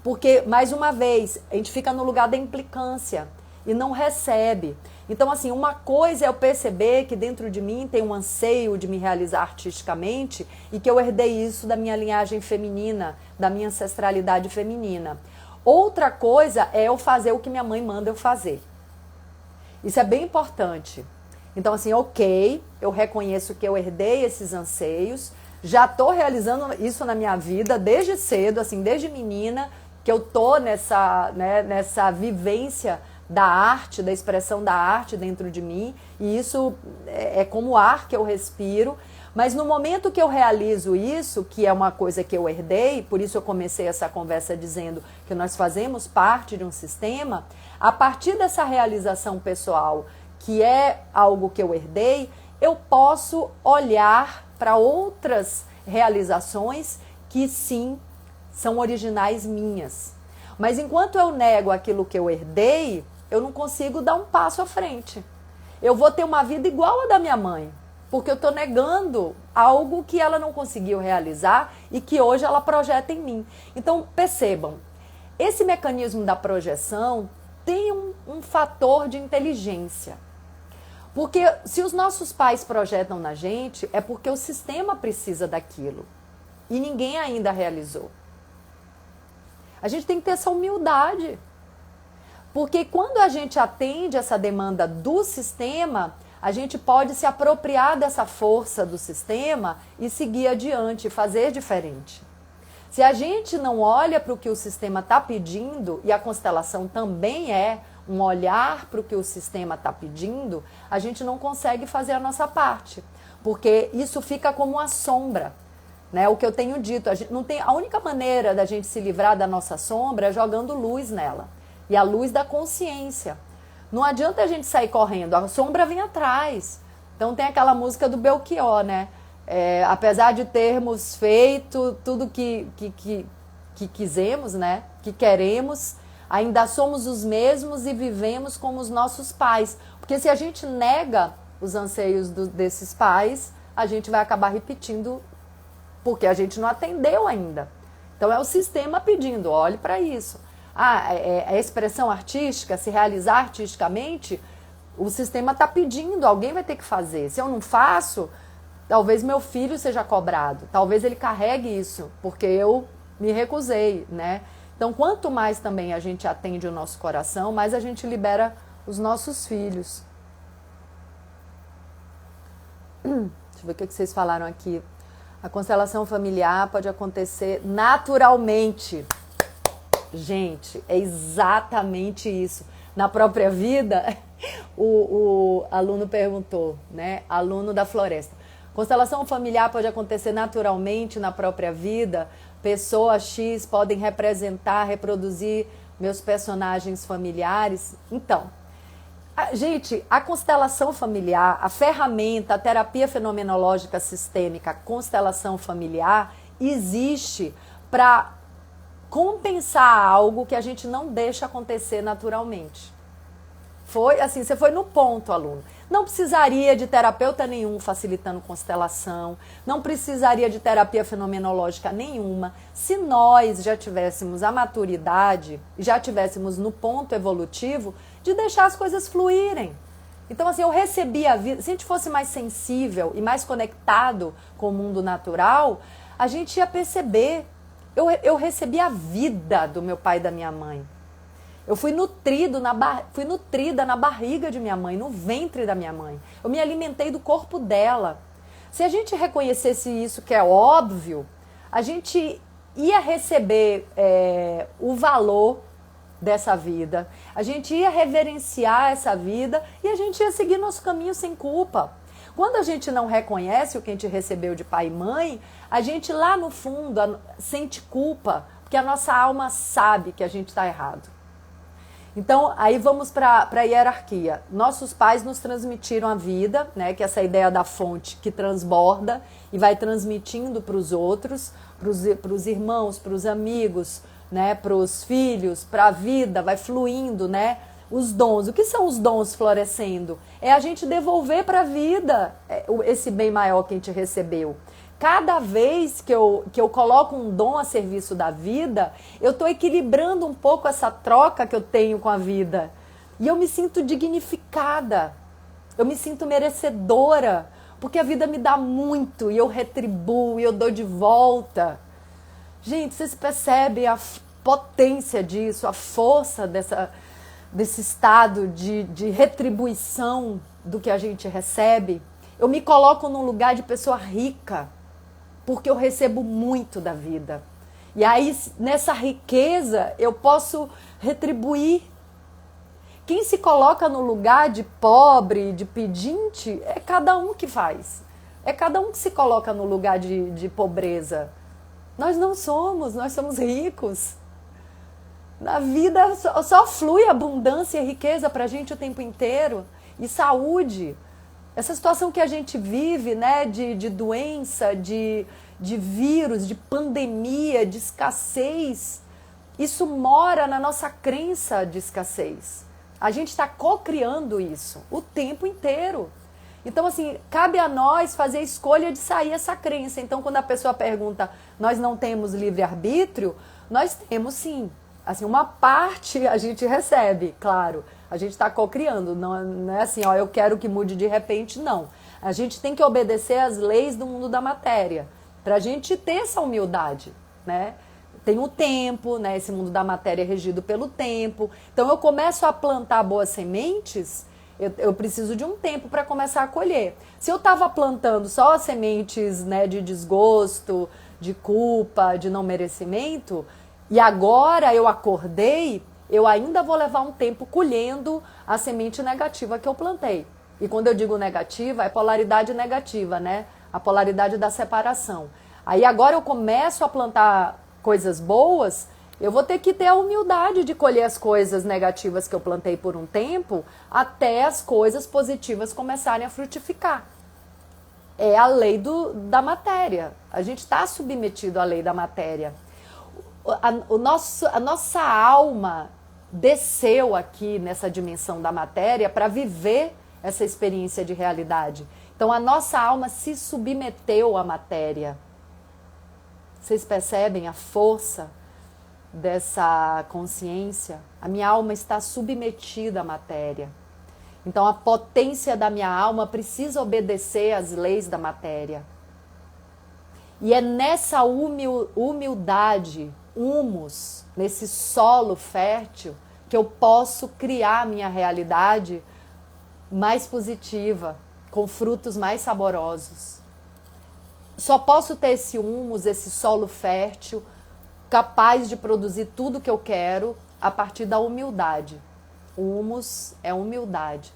Porque, mais uma vez, a gente fica no lugar da implicância e não recebe. Então, assim, uma coisa é eu perceber que dentro de mim tem um anseio de me realizar artisticamente e que eu herdei isso da minha linhagem feminina, da minha ancestralidade feminina. Outra coisa é eu fazer o que minha mãe manda eu fazer. Isso é bem importante. Então, assim, ok, eu reconheço que eu herdei esses anseios, já estou realizando isso na minha vida desde cedo, assim, desde menina, que eu estou nessa vivência da arte, da expressão da arte dentro de mim, e isso é como o ar que eu respiro, mas no momento que eu realizo isso, que é uma coisa que eu herdei, por isso eu comecei essa conversa dizendo que nós fazemos parte de um sistema, a partir dessa realização pessoal, que é algo que eu herdei, eu posso olhar para outras realizações que sim, são originais minhas. Mas enquanto eu nego aquilo que eu herdei, eu não consigo dar um passo à frente. Eu vou ter uma vida igual a da minha mãe, porque eu estou negando algo que ela não conseguiu realizar e que hoje ela projeta em mim. Então, percebam, esse mecanismo da projeção tem um fator de inteligência. Porque se os nossos pais projetam na gente, é porque o sistema precisa daquilo. E ninguém ainda realizou. A gente tem que ter essa humildade. Porque quando a gente atende essa demanda do sistema, a gente pode se apropriar dessa força do sistema e seguir adiante, fazer diferente. Se a gente não olha para o que o sistema está pedindo, e a constelação também é um olhar para o que o sistema está pedindo, a gente não consegue fazer a nossa parte. Porque isso fica como uma sombra. Né? O que eu tenho dito, a única maneira da gente se livrar da nossa sombra é jogando luz nela. E a luz da consciência. Não adianta a gente sair correndo, a sombra vem atrás. Então tem aquela música do Belchior, né? Apesar de termos feito tudo que quisemos, né? Que queremos, ainda somos os mesmos e vivemos como os nossos pais. Porque se a gente nega os anseios desses pais, a gente vai acabar repetindo, porque a gente não atendeu ainda. Então é o sistema pedindo, olhe para isso. A expressão artística, se realizar artisticamente, o sistema está pedindo, alguém vai ter que fazer. Se eu não faço, talvez meu filho seja cobrado, talvez ele carregue isso, porque eu me recusei, né? Então, quanto mais também a gente atende o nosso coração, mais a gente libera os nossos filhos. Deixa eu ver o que vocês falaram aqui. A constelação familiar pode acontecer naturalmente. Gente, é exatamente isso. Na própria vida, o aluno perguntou, né? Aluno da floresta. Constelação familiar pode acontecer naturalmente na própria vida. Pessoas X podem representar, reproduzir meus personagens familiares. Então, gente, a constelação familiar, a ferramenta, a terapia fenomenológica sistêmica, a constelação familiar, existe para compensar algo que a gente não deixa acontecer naturalmente. Foi assim, você foi no ponto, aluno. Não precisaria de terapeuta nenhum facilitando constelação, não precisaria de terapia fenomenológica nenhuma, se nós já tivéssemos a maturidade, já tivéssemos no ponto evolutivo de deixar as coisas fluírem. Então, assim, eu recebi a vida, se a gente fosse mais sensível e mais conectado com o mundo natural, a gente ia perceber. Eu recebi a vida do meu pai e da minha mãe. Eu fui nutrida na barriga de minha mãe, no ventre da minha mãe. Eu me alimentei do corpo dela. Se a gente reconhecesse isso, que é óbvio, a gente ia receber o valor dessa vida, a gente ia reverenciar essa vida e a gente ia seguir nosso caminho sem culpa. Quando a gente não reconhece o que a gente recebeu de pai e mãe, a gente lá no fundo sente culpa, porque a nossa alma sabe que a gente está errado. Então, aí vamos para a hierarquia. Nossos pais nos transmitiram a vida, né, que é essa ideia da fonte que transborda e vai transmitindo para os outros, para os irmãos, para os amigos, né, para os filhos, para a vida, vai fluindo, né? Os dons. O que são os dons florescendo? É a gente devolver para a vida esse bem maior que a gente recebeu. Cada vez que eu coloco um dom a serviço da vida, eu estou equilibrando um pouco essa troca que eu tenho com a vida. E eu me sinto dignificada, eu me sinto merecedora, porque a vida me dá muito e eu retribuo e eu dou de volta. Gente, vocês percebem a potência disso, a força desse estado de retribuição do que a gente recebe? Eu me coloco num lugar de pessoa rica, porque eu recebo muito da vida. E aí, nessa riqueza, eu posso retribuir. Quem se coloca no lugar de pobre, de pedinte, é cada um que faz. É cada um que se coloca no lugar de pobreza. Nós não somos, nós somos ricos. Na vida só flui abundância e riqueza pra gente o tempo inteiro. E saúde. Essa situação que a gente vive, né, de doença, de vírus, de pandemia, de escassez, isso mora na nossa crença de escassez. A gente está co-criando isso o tempo inteiro. Então, assim, cabe a nós fazer a escolha de sair essa crença. Então, quando a pessoa pergunta, nós não temos livre-arbítrio, nós temos sim. Assim, uma parte a gente recebe, claro. A gente está co-criando, não é assim, ó, eu quero que mude de repente, não. A gente tem que obedecer às leis do mundo da matéria, para a gente ter essa humildade, né? Tem o tempo, né? Esse mundo da matéria é regido pelo tempo. Então eu começo a plantar boas sementes, eu preciso de um tempo para começar a colher. Se eu estava plantando só sementes, né, de desgosto, de culpa, de não merecimento, e agora eu acordei, eu ainda vou levar um tempo colhendo a semente negativa que eu plantei. E quando eu digo negativa, é polaridade negativa, né? A polaridade da separação. Aí agora eu começo a plantar coisas boas, eu vou ter que ter a humildade de colher as coisas negativas que eu plantei por um tempo, até as coisas positivas começarem a frutificar. É a lei da matéria. A gente está submetido à lei da matéria. A nossa alma desceu aqui nessa dimensão da matéria para viver essa experiência de realidade. Então a nossa alma se submeteu à matéria. Vocês percebem a força dessa consciência? A minha alma está submetida à matéria. Então a potência da minha alma precisa obedecer às leis da matéria. E é nessa humildade, humus, nesse solo fértil, que eu posso criar a minha realidade mais positiva, com frutos mais saborosos. Só posso ter esse humus, esse solo fértil, capaz de produzir tudo que eu quero a partir da humildade. O humus é humildade.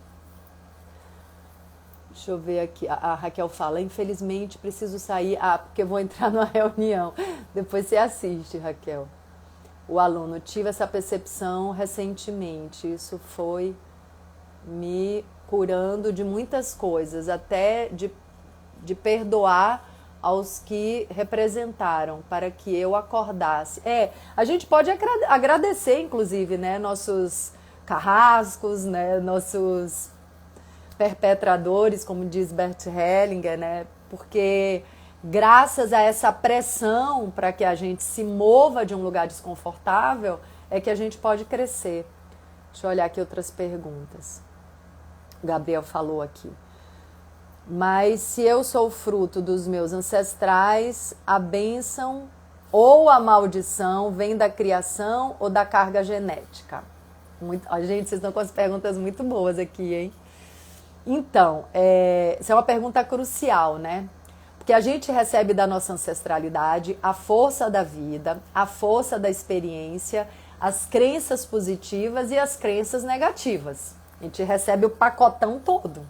Deixa eu ver aqui, a Raquel fala, infelizmente preciso sair, porque eu vou entrar numa reunião. Depois você assiste, Raquel. O aluno, tive essa percepção recentemente, isso foi me curando de muitas coisas, até de perdoar aos que representaram, para que eu acordasse. A gente pode agradecer, inclusive, né, nossos carrascos, né, nossos perpetradores, como diz Bert Hellinger, né, porque graças a essa pressão para que a gente se mova de um lugar desconfortável, é que a gente pode crescer. Deixa eu olhar aqui outras perguntas. O Gabriel falou aqui. Mas se eu sou fruto dos meus ancestrais, a bênção ou a maldição vem da criação ou da carga genética? Gente, vocês estão com as perguntas muito boas aqui, hein? Então, essa é uma pergunta crucial, né? Porque a gente recebe da nossa ancestralidade a força da vida, a força da experiência, as crenças positivas e as crenças negativas. A gente recebe o pacotão todo.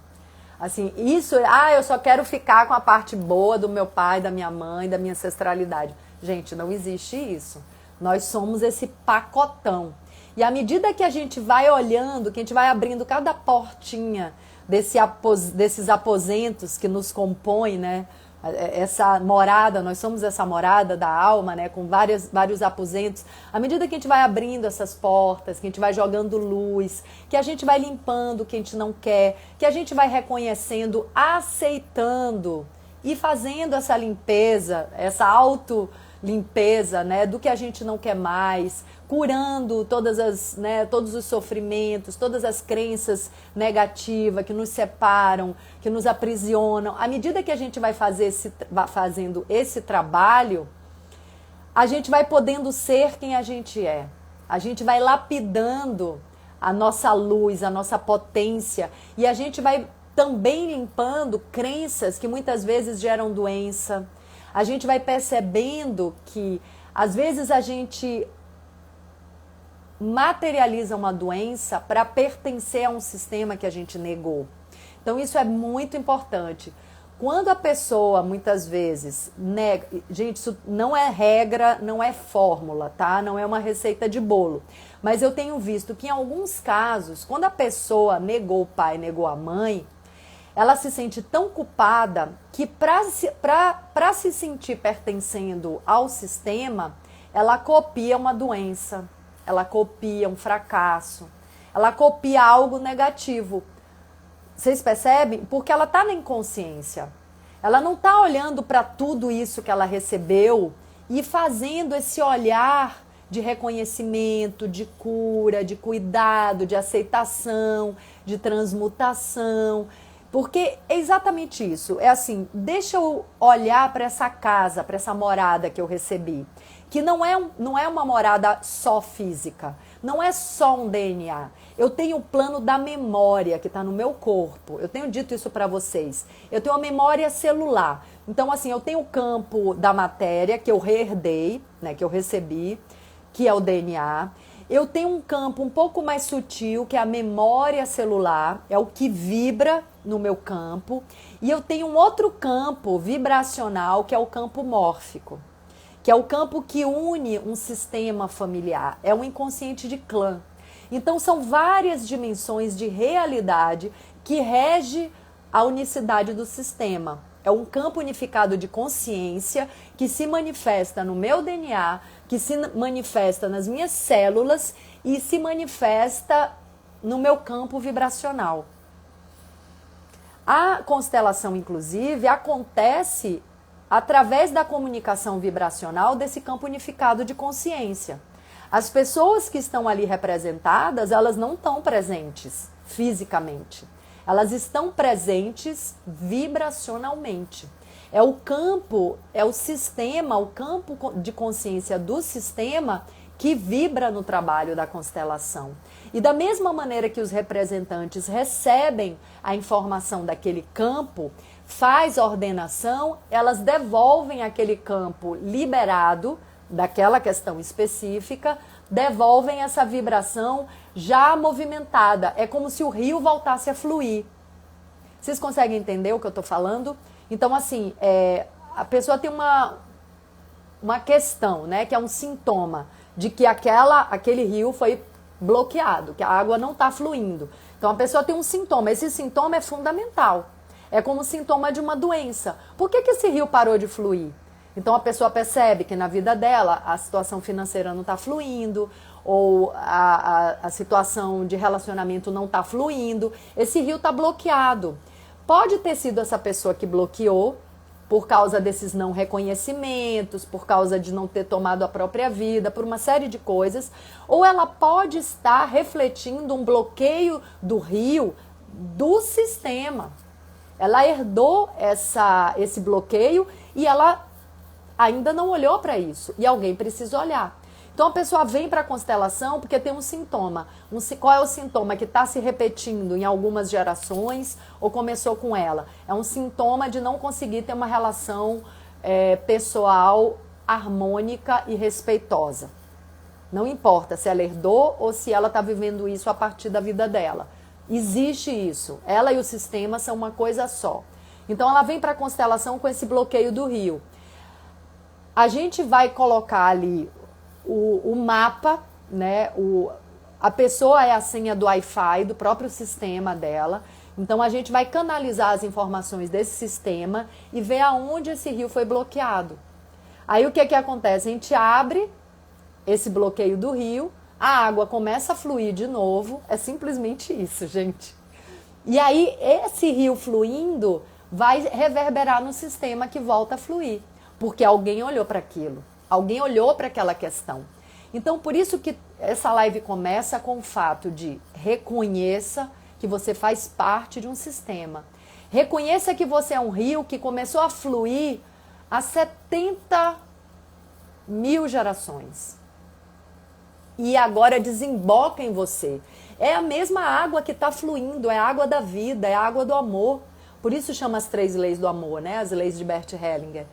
Assim, isso, eu só quero ficar com a parte boa do meu pai, da minha mãe, da minha ancestralidade. Gente, não existe isso. Nós somos esse pacotão. E à medida que a gente vai olhando, que a gente vai abrindo cada portinha desses aposentos que nos compõem, né? Essa morada, nós somos essa morada da alma, né? Com vários aposentos. À medida que a gente vai abrindo essas portas, que a gente vai jogando luz, que a gente vai limpando o que a gente não quer, que a gente vai reconhecendo, aceitando e fazendo essa limpeza, essa autolimpeza, né, do que a gente não quer mais, curando todos os sofrimentos, todas as crenças negativas que nos separam, que nos aprisionam. À medida que a gente vai fazendo esse trabalho, a gente vai podendo ser quem a gente é. A gente vai lapidando a nossa luz, a nossa potência, e a gente vai também limpando crenças que muitas vezes geram doença. A gente vai percebendo que às vezes a gente materializa uma doença para pertencer a um sistema que a gente negou. Então isso é muito importante. Quando a pessoa muitas vezes nega, gente, isso não é regra, não é fórmula, tá? Não é uma receita de bolo. Mas eu tenho visto que em alguns casos, quando a pessoa negou o pai, negou a mãe, ela se sente tão culpada que para se sentir pertencendo ao sistema, ela copia uma doença, ela copia um fracasso, ela copia algo negativo. Vocês percebem? Porque ela está na inconsciência. Ela não está olhando para tudo isso que ela recebeu e fazendo esse olhar de reconhecimento, de cura, de cuidado, de aceitação, de transmutação. Porque é exatamente isso. É assim, deixa eu olhar para essa casa, para essa morada que eu recebi. Que não é uma morada só física. Não é só um DNA. Eu tenho o plano da memória que está no meu corpo. Eu tenho dito isso para vocês. Eu tenho a memória celular. Então, assim, eu tenho o campo da matéria que eu herdei, né, que eu recebi, que é o DNA. Eu tenho um campo um pouco mais sutil, que é a memória celular, é o que vibra no meu campo. E eu tenho um outro campo vibracional, que é o campo mórfico, que é o campo que une um sistema familiar, é um inconsciente de clã. Então são várias dimensões de realidade que rege a unicidade do sistema. É um campo unificado de consciência que se manifesta no meu DNA, que se manifesta nas minhas células e se manifesta no meu campo vibracional. A constelação, inclusive, acontece através da comunicação vibracional desse campo unificado de consciência. As pessoas que estão ali representadas, elas não estão presentes fisicamente. Elas estão presentes vibracionalmente. É o campo, é o sistema, o campo de consciência do sistema que vibra no trabalho da constelação. E da mesma maneira que os representantes recebem a informação daquele campo, faz ordenação, elas devolvem aquele campo liberado daquela questão específica, devolvem essa vibração já movimentada. É como se o rio voltasse a fluir. Vocês conseguem entender o que eu estou falando? Então, assim, a pessoa tem uma questão, né, que é um sintoma de que aquele rio foi bloqueado, que a água não está fluindo. Então, a pessoa tem um sintoma. Esse sintoma é fundamental. É como sintoma de uma doença. Por que esse rio parou de fluir? Então, a pessoa percebe que na vida dela a situação financeira não está fluindo, ou a situação de relacionamento não está fluindo. Esse rio está bloqueado. Pode ter sido essa pessoa que bloqueou por causa desses não reconhecimentos, por causa de não ter tomado a própria vida, por uma série de coisas. Ou ela pode estar refletindo um bloqueio do rio do sistema. Ela herdou esse bloqueio e ela ainda não olhou para isso. E alguém precisa olhar. Então a pessoa vem para a constelação porque tem um sintoma. Qual é o sintoma? Que está se repetindo em algumas gerações ou começou com ela? É um sintoma de não conseguir ter uma relação pessoal harmônica e respeitosa. Não importa se ela herdou ou se ela está vivendo isso a partir da vida dela. Existe isso. Ela e o sistema são uma coisa só. Então ela vem para a constelação com esse bloqueio do rio. A gente vai colocar ali o mapa, né, A pessoa é a senha do Wi-Fi, do próprio sistema dela. Então a gente vai canalizar as informações desse sistema e ver aonde esse rio foi bloqueado. Aí o que que acontece? A gente abre esse bloqueio do rio, a água começa a fluir de novo, é simplesmente isso, gente. E aí esse rio fluindo vai reverberar no sistema que volta a fluir, porque alguém olhou para aquilo, alguém olhou para aquela questão. Então por isso que essa live começa com o fato de reconheça que você faz parte de um sistema. Reconheça que você é um rio que começou a fluir há 70 mil gerações. E agora desemboca em você. É a mesma água que está fluindo, é a água da vida, é a água do amor. Por isso chama as 3 leis do amor, né? As leis de Bert Hellinger.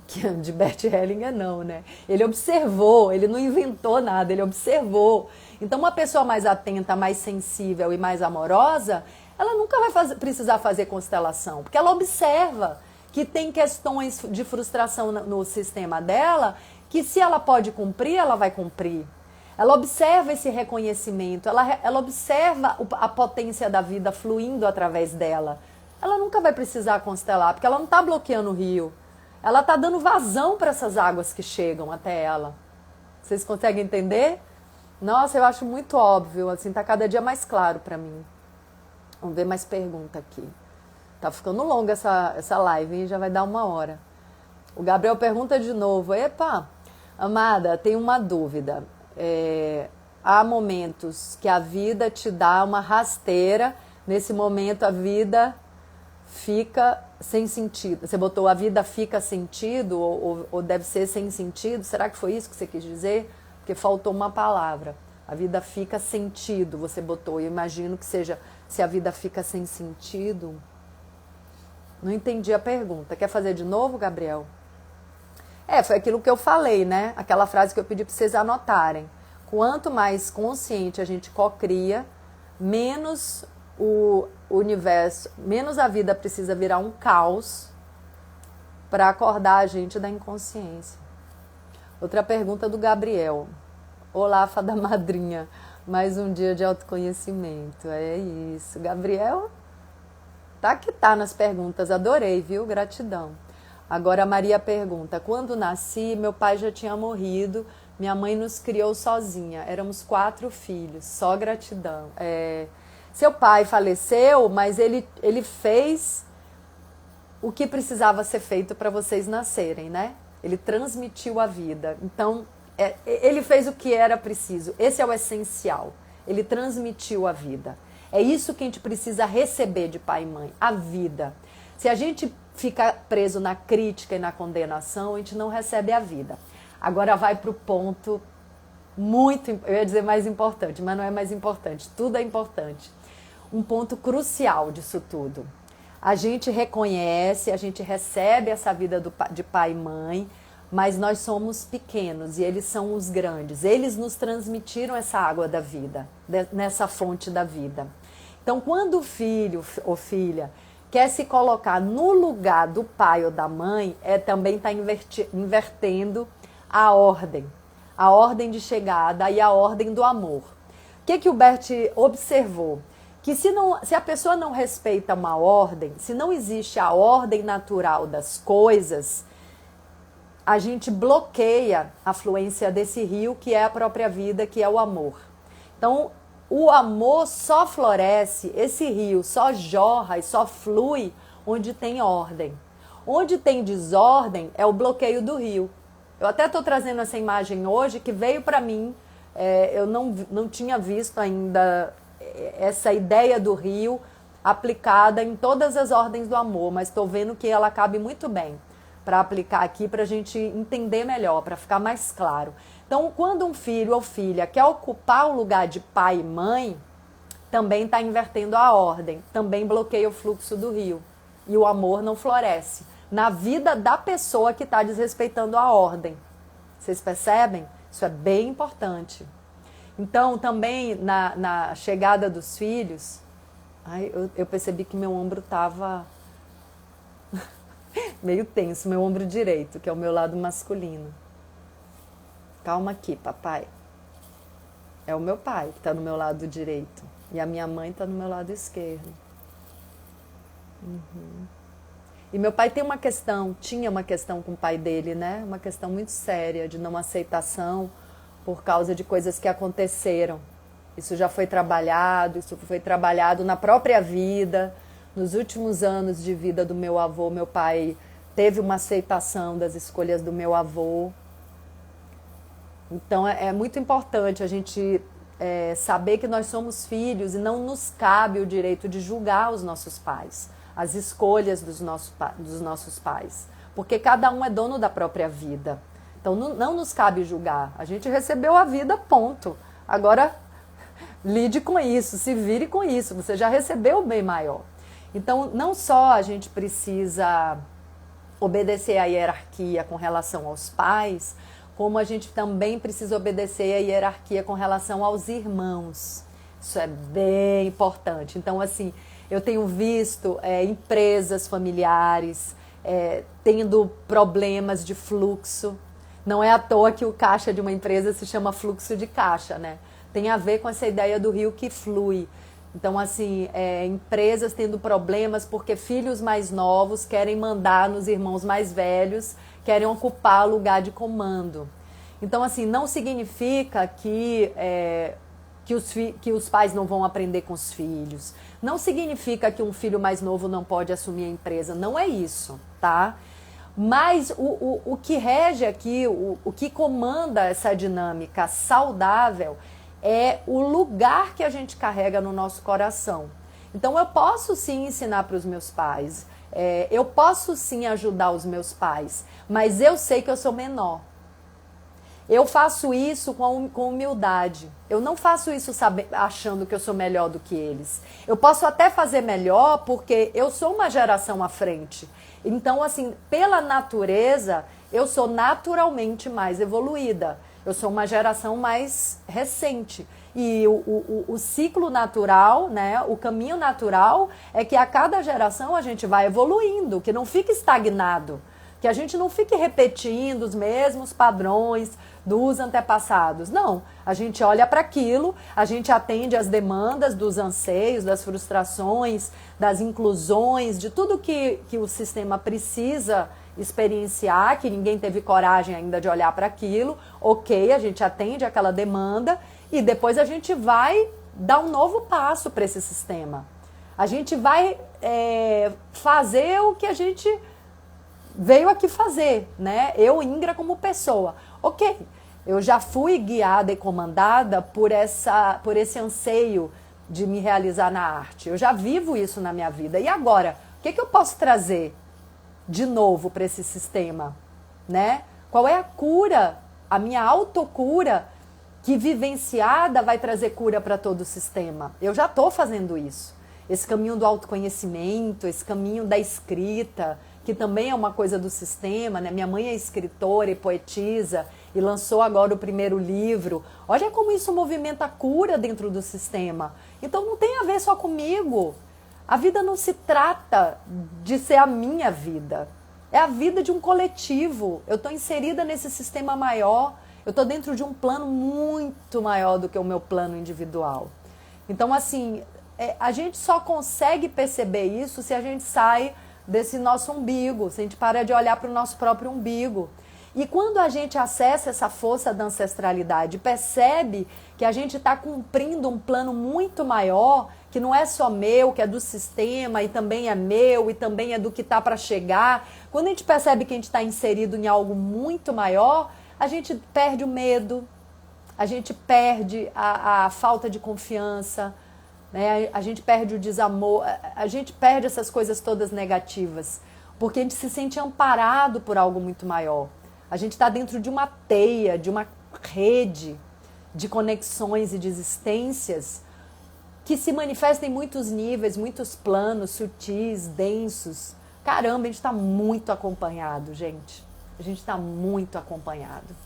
Que de Bert Hellinger não, né? Ele observou, ele não inventou nada, ele observou. Então uma pessoa mais atenta, mais sensível e mais amorosa, ela nunca vai precisar fazer constelação, porque ela observa que tem questões de frustração no sistema dela, que se ela pode cumprir, ela vai cumprir. Ela observa esse reconhecimento, ela observa a potência da vida fluindo através dela. Ela nunca vai precisar constelar, porque ela não está bloqueando o rio. Ela está dando vazão para essas águas que chegam até ela. Vocês conseguem entender? Nossa, eu acho muito óbvio, assim, tá cada dia mais claro para mim. Vamos ver mais pergunta aqui. Tá ficando longa essa live, hein? Já vai dar 1 hora. O Gabriel pergunta de novo. Epa, amada, tenho uma dúvida. Há momentos que a vida te dá uma rasteira, nesse momento a vida fica sem sentido. Você botou a vida fica sentido ou deve ser sem sentido? Será que foi isso que você quis dizer? Porque faltou uma palavra. A vida fica sentido, você botou. Eu imagino que seja se a vida fica sem sentido. Não entendi a pergunta. Quer fazer de novo, Gabriel? Foi aquilo que eu falei, né? Aquela frase que eu pedi para vocês anotarem. Quanto mais consciente a gente cocria, menos o universo, menos a vida precisa virar um caos para acordar a gente da inconsciência. Outra pergunta do Gabriel. Olá, fada madrinha. Mais um dia de autoconhecimento. É isso. Gabriel, tá que tá nas perguntas. Adorei, viu? Gratidão. Agora a Maria pergunta, quando nasci, meu pai já tinha morrido, minha mãe nos criou sozinha, éramos 4 filhos, só gratidão. Seu pai faleceu, mas ele fez o que precisava ser feito para vocês nascerem, né? Ele transmitiu a vida, então ele fez o que era preciso, esse é o essencial, ele transmitiu a vida. É isso que a gente precisa receber de pai e mãe, a vida. Se a gente fica preso na crítica e na condenação, a gente não recebe a vida. Agora vai para o ponto muito, eu ia dizer mais importante, mas não é mais importante, tudo é importante. Um ponto crucial disso tudo. A gente reconhece, a gente recebe essa vida de pai e mãe, mas nós somos pequenos e eles são os grandes. Eles nos transmitiram essa água da vida, nessa fonte da vida. Então, quando o filho ou filha quer se colocar no lugar do pai ou da mãe, também está invertendo a ordem de chegada e a ordem do amor. O que o Bert observou? Que se a pessoa não respeita uma ordem, se não existe a ordem natural das coisas, a gente bloqueia a fluência desse rio que é a própria vida, que é o amor. Então, o amor só floresce, esse rio só jorra e só flui onde tem ordem. Onde tem desordem é o bloqueio do rio. Eu até estou trazendo essa imagem hoje que veio para mim, eu não tinha visto ainda essa ideia do rio aplicada em todas as ordens do amor, mas estou vendo que ela cabe muito bem para aplicar aqui, para a gente entender melhor, para ficar mais claro. Então, quando um filho ou filha quer ocupar o lugar de pai e mãe, também está invertendo a ordem, também bloqueia o fluxo do rio. E o amor não floresce na vida da pessoa que está desrespeitando a ordem. Vocês percebem? Isso é bem importante. Então, também na chegada dos filhos, eu percebi que meu ombro estava meio tenso, meu ombro direito, que é o meu lado masculino. Calma aqui, papai. É o meu pai que está no meu lado direito. E a minha mãe está no meu lado esquerdo. E meu pai tinha uma questão com o pai dele, né? Uma questão muito séria de não aceitação por causa de coisas que aconteceram. Isso foi trabalhado na própria vida. Nos últimos anos de vida do meu avô, meu pai teve uma aceitação das escolhas do meu avô. Então é muito importante a gente saber que nós somos filhos e não nos cabe o direito de julgar os nossos pais, as escolhas dos nossos pais, porque cada um é dono da própria vida. Então não nos cabe julgar. A gente recebeu a vida, ponto. Agora lide com isso, se vire com isso. Você já recebeu o bem maior. Então não só a gente precisa obedecer à hierarquia com relação aos pais, como a gente também precisa obedecer à hierarquia com relação aos irmãos. Isso é bem importante. Então, assim, eu tenho visto empresas familiares tendo problemas de fluxo. Não é à toa que o caixa de uma empresa se chama fluxo de caixa, né? Tem a ver com essa ideia do rio que flui. Então, assim, empresas tendo problemas porque filhos mais novos querem mandar nos irmãos mais velhos, querem ocupar o lugar de comando. Então, assim, não significa que os pais não vão aprender com os filhos. Não significa que um filho mais novo não pode assumir a empresa. Não é isso, tá? Mas o que rege aqui, o que comanda essa dinâmica saudável é o lugar que a gente carrega no nosso coração. Então eu posso sim ensinar para os meus pais, eu posso sim ajudar os meus pais, mas eu sei que eu sou menor. Eu faço isso com humildade. Eu não faço isso achando que eu sou melhor do que eles. Eu posso até fazer melhor porque eu sou uma geração à frente. Então, assim, pela natureza, eu sou naturalmente mais evoluída. Eu sou uma geração mais recente. E o ciclo natural, né, o caminho natural é que a cada geração a gente vai evoluindo, que não fique estagnado. Que a gente não fique repetindo os mesmos padrões dos antepassados. Não, a gente olha para aquilo, a gente atende às demandas dos anseios, das frustrações, das inclusões, de tudo que o sistema precisa experienciar, que ninguém teve coragem ainda de olhar para aquilo. Ok, a gente atende aquela demanda e depois a gente vai dar um novo passo para esse sistema. A gente vai fazer o que a gente veio aqui fazer, né? Eu, Ingra, como pessoa. Ok, eu já fui guiada e comandada por esse anseio de me realizar na arte. Eu já vivo isso na minha vida. E agora, o que eu posso trazer de novo para esse sistema, né? Qual é a cura, a minha autocura, que vivenciada vai trazer cura para todo o sistema? Eu já estou fazendo isso. Esse caminho do autoconhecimento, esse caminho da escrita, que também é uma coisa do sistema, né? Minha mãe é escritora e poetisa e lançou agora o primeiro livro. Olha como isso movimenta a cura dentro do sistema. Então não tem a ver só comigo. A vida não se trata de ser a minha vida. É a vida de um coletivo. Eu estou inserida nesse sistema maior. Eu estou dentro de um plano muito maior do que o meu plano individual. Então, assim, a gente só consegue perceber isso se a gente sai desse nosso umbigo, se a gente para de olhar para o nosso próprio umbigo. E quando a gente acessa essa força da ancestralidade, percebe que a gente está cumprindo um plano muito maior, que não é só meu, que é do sistema, e também é meu, e também é do que está para chegar. Quando a gente percebe que a gente está inserido em algo muito maior, a gente perde o medo, a gente perde a falta de confiança, né? A gente perde o desamor, a gente perde essas coisas todas negativas, porque a gente se sente amparado por algo muito maior. A gente está dentro de uma teia, de uma rede de conexões e de existências que se manifestam em muitos níveis, muitos planos, sutis, densos. Caramba, a gente está muito acompanhado, gente. A gente está muito acompanhado.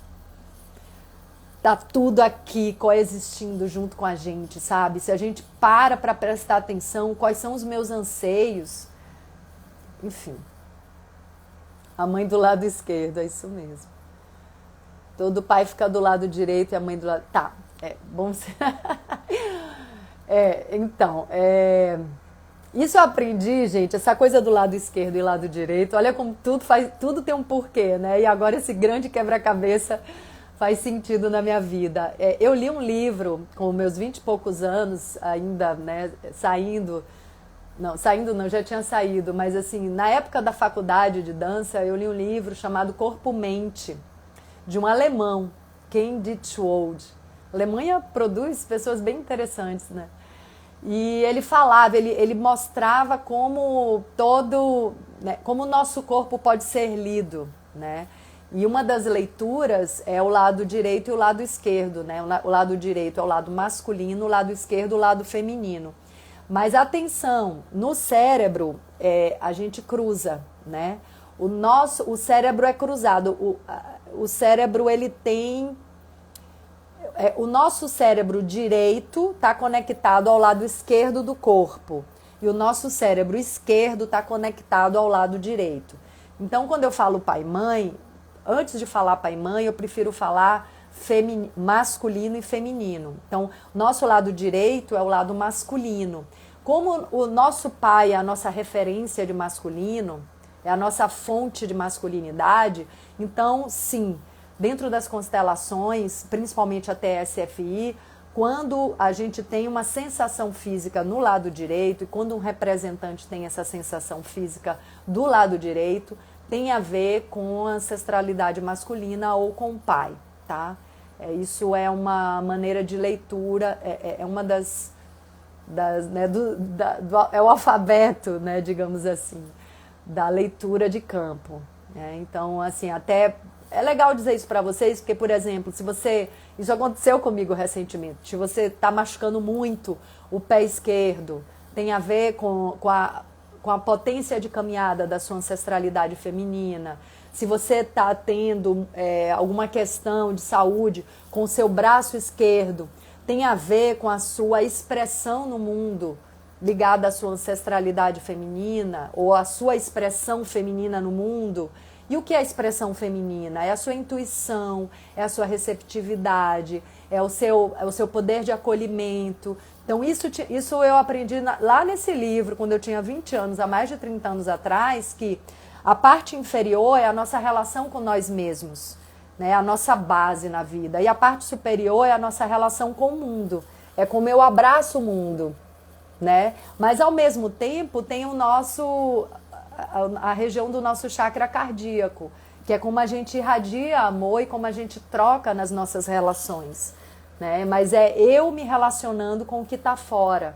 Tá tudo aqui coexistindo junto com a gente, sabe? Se a gente para prestar atenção, quais são os meus anseios, enfim. A mãe do lado esquerdo, é isso mesmo. Todo pai fica do lado direito e a mãe do lado... Tá, Bom, então, isso eu aprendi, gente, essa coisa do lado esquerdo e lado direito, olha como tudo tem um porquê, né? E agora esse grande quebra-cabeça faz sentido na minha vida. Eu li um livro com meus 20 e poucos anos, ainda, né, saindo não, já tinha saído, mas assim, na época da faculdade de dança, eu li um livro chamado Corpo-Mente, de um alemão, Ken Ditchwold. A Alemanha produz pessoas bem interessantes, né? E ele falava, ele mostrava como né, como o nosso corpo pode ser lido, né? E uma das leituras é o lado direito e o lado esquerdo, né? O lado direito é o lado masculino, o lado esquerdo o lado feminino. Mas atenção, no cérebro a gente cruza, né? O cérebro é cruzado. O cérebro ele tem o nosso cérebro direito está conectado ao lado esquerdo do corpo e o nosso cérebro esquerdo está conectado ao lado direito. Então, quando eu falo pai e mãe, antes de falar pai e mãe, eu prefiro falar masculino e feminino. Então, nosso lado direito é o lado masculino. Como o nosso pai é a nossa referência de masculino, é a nossa fonte de masculinidade, então, sim, dentro das constelações, principalmente a TSFI, quando a gente tem uma sensação física no lado direito e quando um representante tem essa sensação física do lado direito, tem a ver com a ancestralidade masculina ou com o pai, tá? Isso é uma maneira de leitura, é uma né, é o alfabeto, né, digamos assim, da leitura de campo. Né? Então, assim, até é legal dizer isso para vocês, porque, por exemplo, isso aconteceu comigo recentemente, se você está machucando muito o pé esquerdo, tem a ver com a potência de caminhada da sua ancestralidade feminina, se você está tendo alguma questão de saúde com o seu braço esquerdo, tem a ver com a sua expressão no mundo, ligada à sua ancestralidade feminina, ou à sua expressão feminina no mundo. E o que é a expressão feminina? É a sua intuição, é a sua receptividade, é o seu poder de acolhimento. Então isso eu aprendi lá nesse livro, quando eu tinha 20 anos, há mais de 30 anos atrás, que a parte inferior é a nossa relação com nós mesmos, né? A nossa base na vida. E a parte superior é a nossa relação com o mundo, é como eu abraço o mundo, né? Mas ao mesmo tempo tem a região do nosso chakra cardíaco, que é como a gente irradia amor e como a gente troca nas nossas relações, né? Mas é eu me relacionando com o que está fora.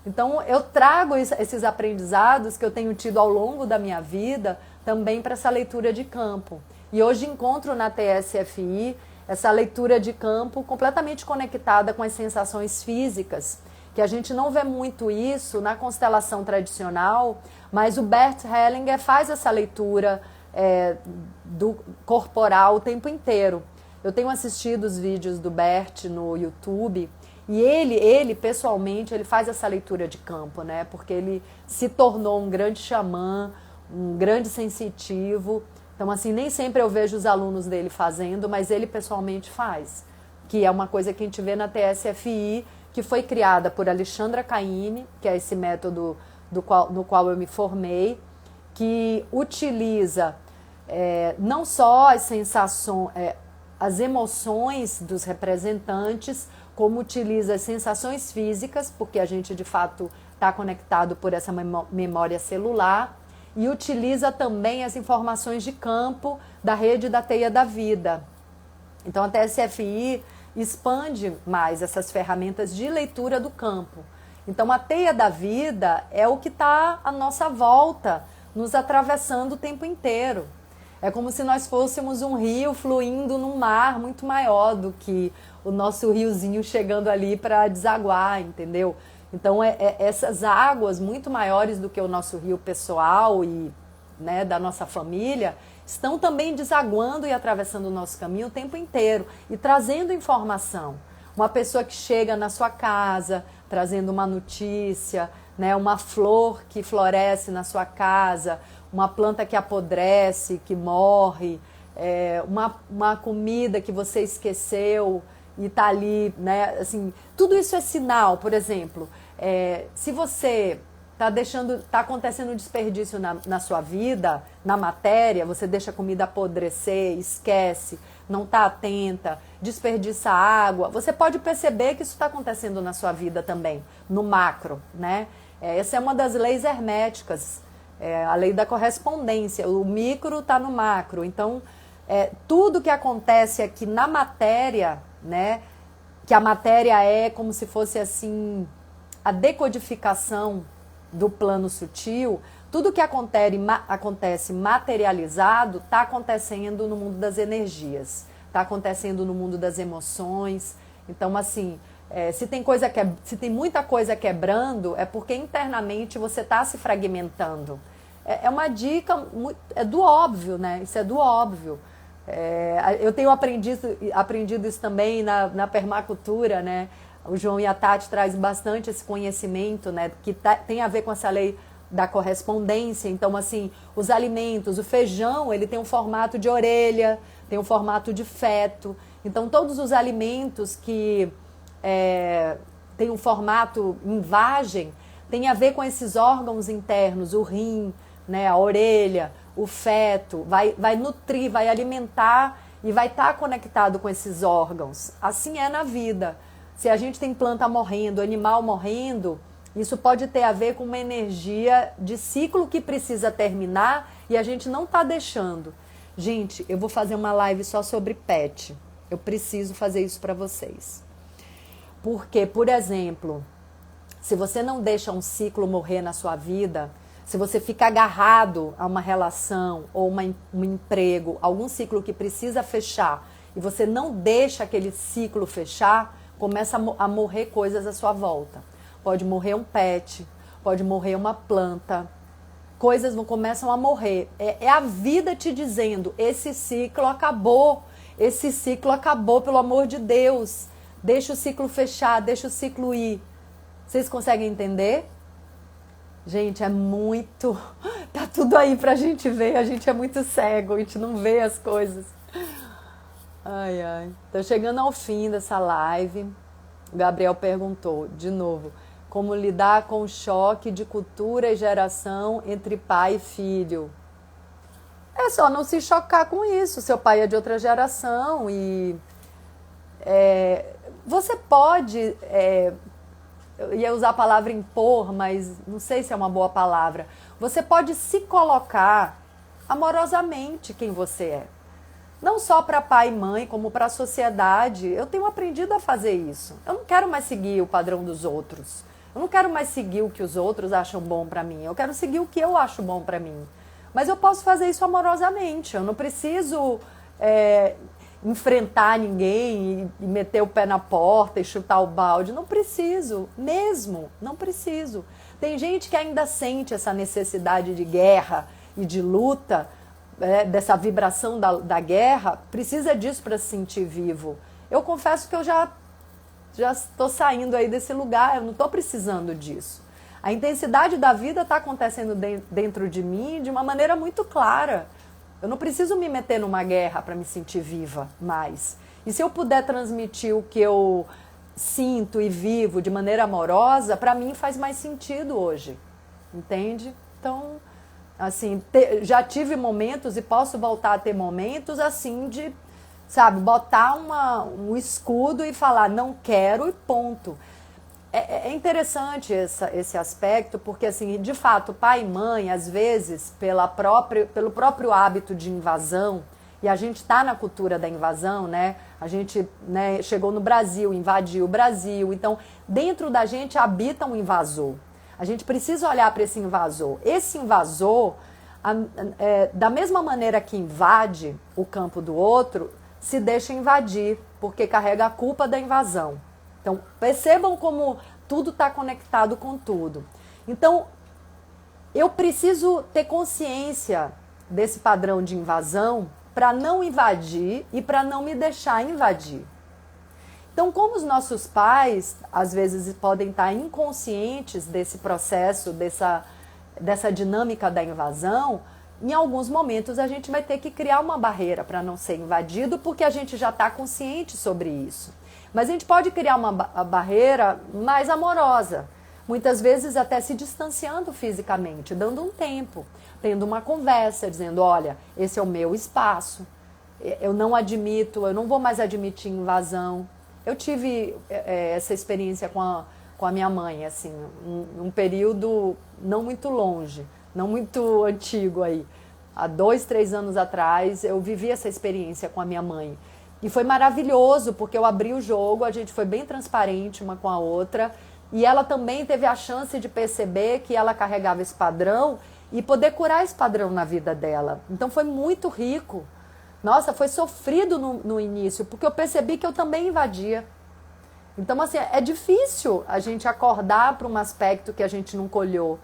Então eu trago esses aprendizados que eu tenho tido ao longo da minha vida também para essa leitura de campo. E hoje encontro na TSFI essa leitura de campo completamente conectada com as sensações físicas, que a gente não vê muito isso na constelação tradicional, mas o Bert Hellinger faz essa leitura do corporal o tempo inteiro. Eu tenho assistido os vídeos do Bert no YouTube e ele pessoalmente, ele faz essa leitura de campo, né? Porque ele se tornou um grande xamã, um grande sensitivo. Então, assim, nem sempre eu vejo os alunos dele fazendo, mas ele pessoalmente faz, que é uma coisa que a gente vê na TSFI, que foi criada por Alexandra Caymmi, que é esse método no qual eu me formei, que utiliza não só as sensações, as emoções dos representantes, como utiliza as sensações físicas, porque a gente de fato está conectado por essa memória celular, e utiliza também as informações de campo da rede da teia da vida. Então a TSFI expande mais essas ferramentas de leitura do campo. Então a teia da vida é o que está à nossa volta, nos atravessando o tempo inteiro. É como se nós fôssemos um rio fluindo num mar muito maior do que o nosso riozinho chegando ali para desaguar, entendeu? Então essas águas muito maiores do que o nosso rio pessoal e, né, da nossa família, estão também desaguando e atravessando o nosso caminho o tempo inteiro e trazendo informação. Uma pessoa que chega na sua casa trazendo uma notícia, né, uma flor que floresce na sua casa, uma planta que apodrece, que morre, uma comida que você esqueceu e tá ali, né? Assim, tudo isso é sinal, por exemplo, se você tá acontecendo um desperdício na sua vida, na matéria, você deixa a comida apodrecer, esquece, não tá atenta, desperdiça água, você pode perceber que isso está acontecendo na sua vida também, no macro, né? Essa é uma das leis herméticas, a lei da correspondência, o micro está no macro, então tudo que acontece aqui na matéria, né? Que a matéria é como se fosse assim a decodificação do plano sutil, tudo que acontece materializado está acontecendo no mundo das energias, está acontecendo no mundo das emoções. Então, assim, se tem muita coisa quebrando, é porque internamente você está se fragmentando. É uma dica, é do óbvio, né? Isso é do óbvio. Eu tenho aprendido isso também na permacultura, né? O João e a Tati trazem bastante esse conhecimento, né? Que tem a ver com essa lei da correspondência. Então, assim, os alimentos, o feijão, ele tem um formato de orelha, tem um formato de feto. Então, todos os alimentos que têm um formato em vagem, tem a ver com esses órgãos internos, o rim, né? A orelha, o feto, vai nutrir, vai alimentar e vai estar conectado com esses órgãos. Assim é na vida. Se a gente tem planta morrendo, animal morrendo, isso pode ter a ver com uma energia de ciclo que precisa terminar e a gente não está deixando. Gente, eu vou fazer uma live só sobre pet. Eu preciso fazer isso para vocês. Porque, por exemplo, se você não deixa um ciclo morrer na sua vida, se você fica agarrado a uma relação ou um emprego, algum ciclo que precisa fechar, e você não deixa aquele ciclo fechar, começa a morrer coisas à sua volta. Pode morrer um pet, pode morrer uma planta, coisas começam a morrer. É a vida te dizendo, esse ciclo acabou, pelo amor de Deus. Deixa o ciclo fechar, deixa o ciclo ir. Vocês conseguem entender? Gente, é muito... Tá tudo aí pra gente ver, a gente é muito cego, a gente não vê as coisas. Ai, ai. Tô chegando ao fim dessa live. O Gabriel perguntou, de novo, como lidar com o choque de cultura e geração entre pai e filho? É só não se chocar com isso. Seu pai é de outra geração e... você pode... eu ia usar a palavra impor, mas não sei se é uma boa palavra. Você pode se colocar amorosamente quem você é. Não só para pai e mãe, como para a sociedade. Eu tenho aprendido a fazer isso. Eu não quero mais seguir o padrão dos outros. Eu não quero mais seguir o que os outros acham bom para mim. Eu quero seguir o que eu acho bom para mim. Mas eu posso fazer isso amorosamente. Eu não preciso enfrentar ninguém e meter o pé na porta e chutar o balde. Não preciso, mesmo. Não preciso. Tem gente que ainda sente essa necessidade de guerra e de luta, dessa vibração da guerra, precisa disso para se sentir vivo. Eu confesso que eu já estou saindo aí desse lugar, eu não estou precisando disso. A intensidade da vida está acontecendo dentro de mim de uma maneira muito clara. Eu não preciso me meter numa guerra para me sentir viva mais. E se eu puder transmitir o que eu sinto e vivo de maneira amorosa, para mim faz mais sentido hoje. Entende? Então... assim, já tive momentos e posso voltar a ter momentos assim de, sabe, botar um escudo e falar não quero e ponto. É interessante esse aspecto porque, assim, de fato, pai e mãe, às vezes, pelo próprio hábito de invasão, e a gente está na cultura da invasão, né? A gente, né, chegou no Brasil, invadiu o Brasil, então dentro da gente habita um invasor. A gente precisa olhar para esse invasor. Esse invasor, da mesma maneira que invade o campo do outro, se deixa invadir, porque carrega a culpa da invasão. Então, percebam como tudo está conectado com tudo. Então, eu preciso ter consciência desse padrão de invasão para não invadir e para não me deixar invadir. Então, como os nossos pais, às vezes, podem estar inconscientes desse processo, dessa dinâmica da invasão, em alguns momentos a gente vai ter que criar uma barreira para não ser invadido, porque a gente já está consciente sobre isso. Mas a gente pode criar uma barreira mais amorosa, muitas vezes até se distanciando fisicamente, dando um tempo, tendo uma conversa, dizendo, olha, esse é o meu espaço, eu não admito, eu não vou mais admitir invasão. Eu tive essa experiência com a minha mãe, assim, um período não muito longe, não muito antigo aí. Há 2, 3 anos atrás, eu vivi essa experiência com a minha mãe. E foi maravilhoso, porque eu abri o jogo, a gente foi bem transparente uma com a outra, e ela também teve a chance de perceber que ela carregava esse padrão e poder curar esse padrão na vida dela. Então foi muito rico. Nossa, foi sofrido no início, porque eu percebi que eu também invadia. Então, assim, é difícil a gente acordar para um aspecto que a gente não colheu.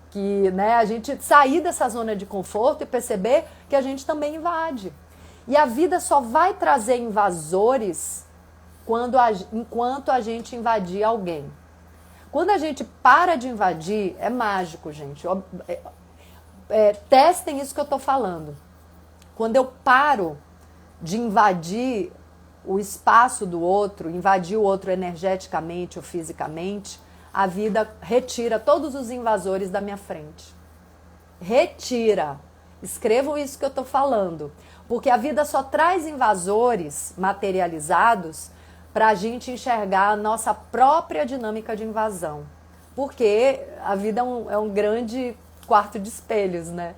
Que, né, a gente sair dessa zona de conforto e perceber que a gente também invade. E a vida só vai trazer invasores enquanto a gente invadir alguém. Quando a gente para de invadir, é mágico, gente. Testem isso que eu estou falando. Quando eu paro de invadir o espaço do outro, invadir o outro energeticamente ou fisicamente, a vida retira todos os invasores da minha frente. Retira. Escrevam isso que eu estou falando. Porque a vida só traz invasores materializados para a gente enxergar a nossa própria dinâmica de invasão. Porque a vida é um grande quarto de espelhos, né?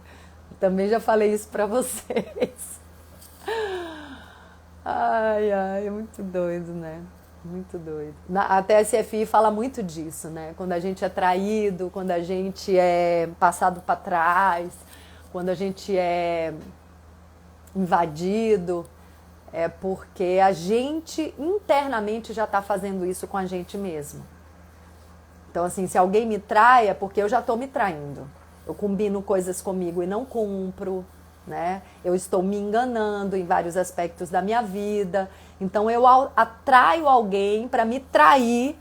Também já falei isso para vocês. Ai, é muito doido, né? Muito doido. A TSFI fala muito disso, né? Quando a gente é traído, quando a gente é passado para trás, quando a gente é invadido, é porque a gente internamente já está fazendo isso com a gente mesmo. Então, assim, se alguém me trai, é porque eu já estou me traindo. Eu combino coisas comigo e não cumpro, né? Eu estou me enganando em vários aspectos da minha vida. Então eu atraio alguém para me trair,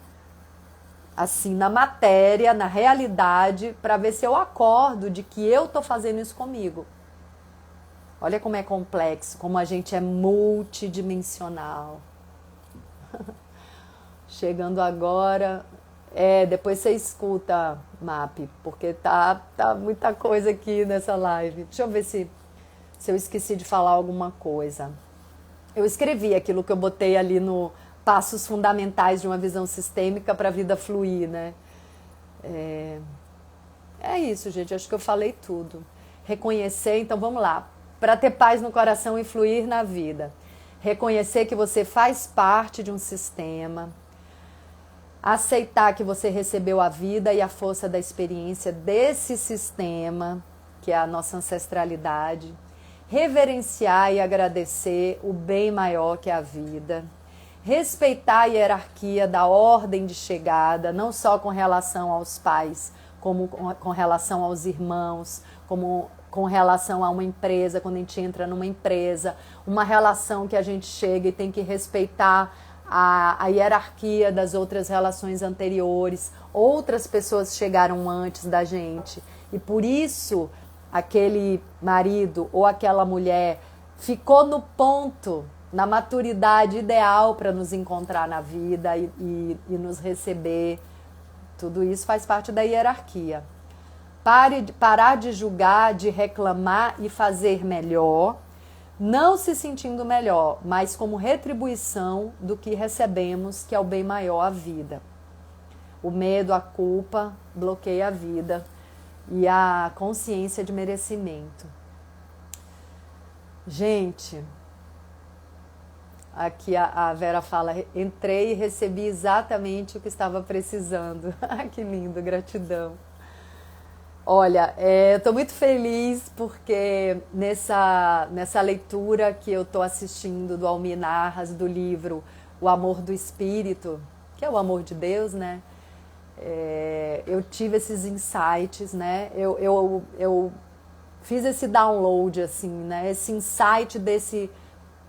assim, na matéria, na realidade, para ver se eu acordo de que eu estou fazendo isso comigo. Olha como é complexo, como a gente é multidimensional. Chegando agora... depois você escuta, MAP, porque tá muita coisa aqui nessa live. Deixa eu ver se eu esqueci de falar alguma coisa. Eu escrevi aquilo que eu botei ali no Passos Fundamentais de uma Visão Sistêmica para a Vida Fluir, né? É isso, gente, acho que eu falei tudo. Reconhecer, então vamos lá. Para ter paz no coração e fluir na vida. Reconhecer que você faz parte de um sistema. Aceitar que você recebeu a vida e a força da experiência desse sistema, que é a nossa ancestralidade. Reverenciar e agradecer o bem maior que é a vida. Respeitar a hierarquia da ordem de chegada, não só com relação aos pais, como com relação aos irmãos, como com relação a uma empresa, quando a gente entra numa empresa, uma relação que a gente chega e tem que respeitar a hierarquia das outras relações anteriores. Outras pessoas chegaram antes da gente e por isso aquele marido ou aquela mulher ficou no ponto, na maturidade ideal para nos encontrar na vida e nos receber. Tudo isso faz parte da hierarquia. Parar de julgar, de reclamar e fazer melhor, não se sentindo melhor, mas como retribuição do que recebemos, que é o bem maior, a vida. O medo, a culpa bloqueia a vida e a consciência de merecimento. Gente, aqui a Vera fala, entrei e recebi exatamente o que estava precisando. Que lindo, gratidão. Olha, eu estou muito feliz porque nessa leitura que eu estou assistindo do Almir Narras, do livro O Amor do Espírito, que é o amor de Deus, né? Eu tive esses insights, né? Eu fiz esse download, assim, né? Esse insight desse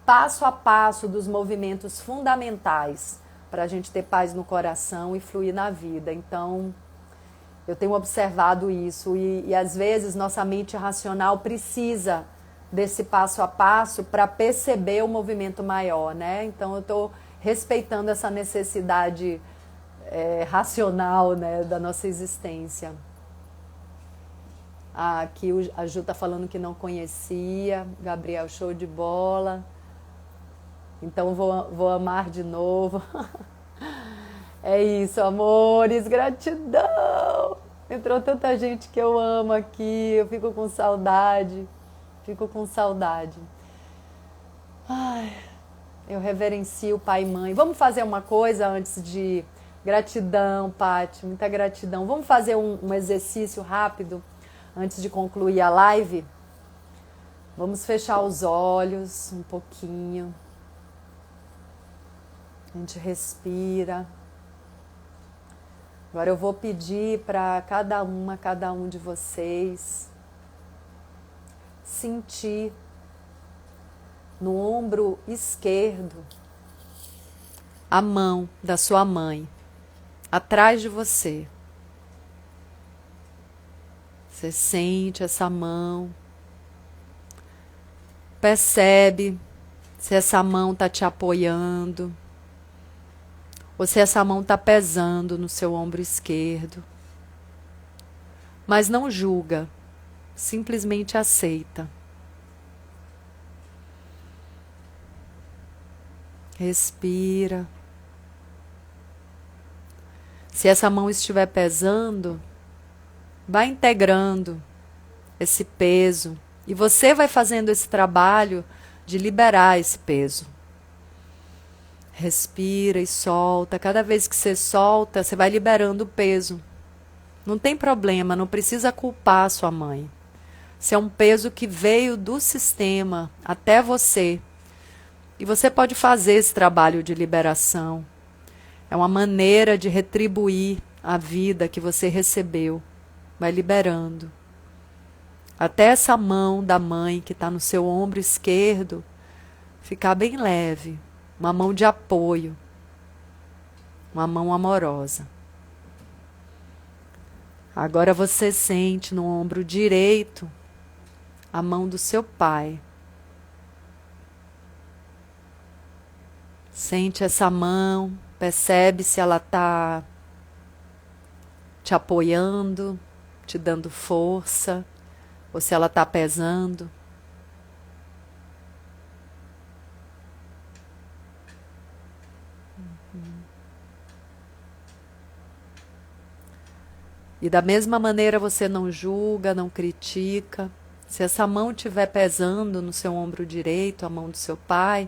passo a passo dos movimentos fundamentais para a gente ter paz no coração e fluir na vida. Então, eu tenho observado isso e às vezes nossa mente racional precisa desse passo a passo para perceber o movimento maior, né? Então eu estou respeitando essa necessidade racional, né, da nossa existência. Aqui a Ju está falando que não conhecia. Gabriel, show de bola. Então vou amar de novo. É isso, amores, gratidão. Entrou tanta gente que eu amo aqui, eu fico com saudade. Ai, eu reverencio pai e mãe. Vamos fazer uma coisa antes de... Gratidão, Paty, muita gratidão. Vamos fazer um exercício rápido antes de concluir a live? Vamos fechar os olhos um pouquinho. A gente respira. Agora eu vou pedir para cada um de vocês sentir no ombro esquerdo a mão da sua mãe, atrás de você. Você sente essa mão, percebe se essa mão está te apoiando, ou se essa mão está pesando no seu ombro esquerdo. Mas não julga, simplesmente aceita. Respira. Se essa mão estiver pesando, vai integrando esse peso e você vai fazendo esse trabalho de liberar esse peso. Respira e solta. Cada vez que você solta, você vai liberando o peso. Não tem problema, não precisa culpar a sua mãe. Se é um peso que veio do sistema até você. E você pode fazer esse trabalho de liberação. É uma maneira de retribuir a vida que você recebeu. Vai liberando. Até essa mão da mãe que está no seu ombro esquerdo ficar bem leve. Uma mão de apoio. Uma mão amorosa. Agora você sente no ombro direito a mão do seu pai. Sente essa mão, percebe se ela está te apoiando, te dando força, ou se ela está pesando. E da mesma maneira você não julga, não critica. Se essa mão estiver pesando no seu ombro direito, a mão do seu pai,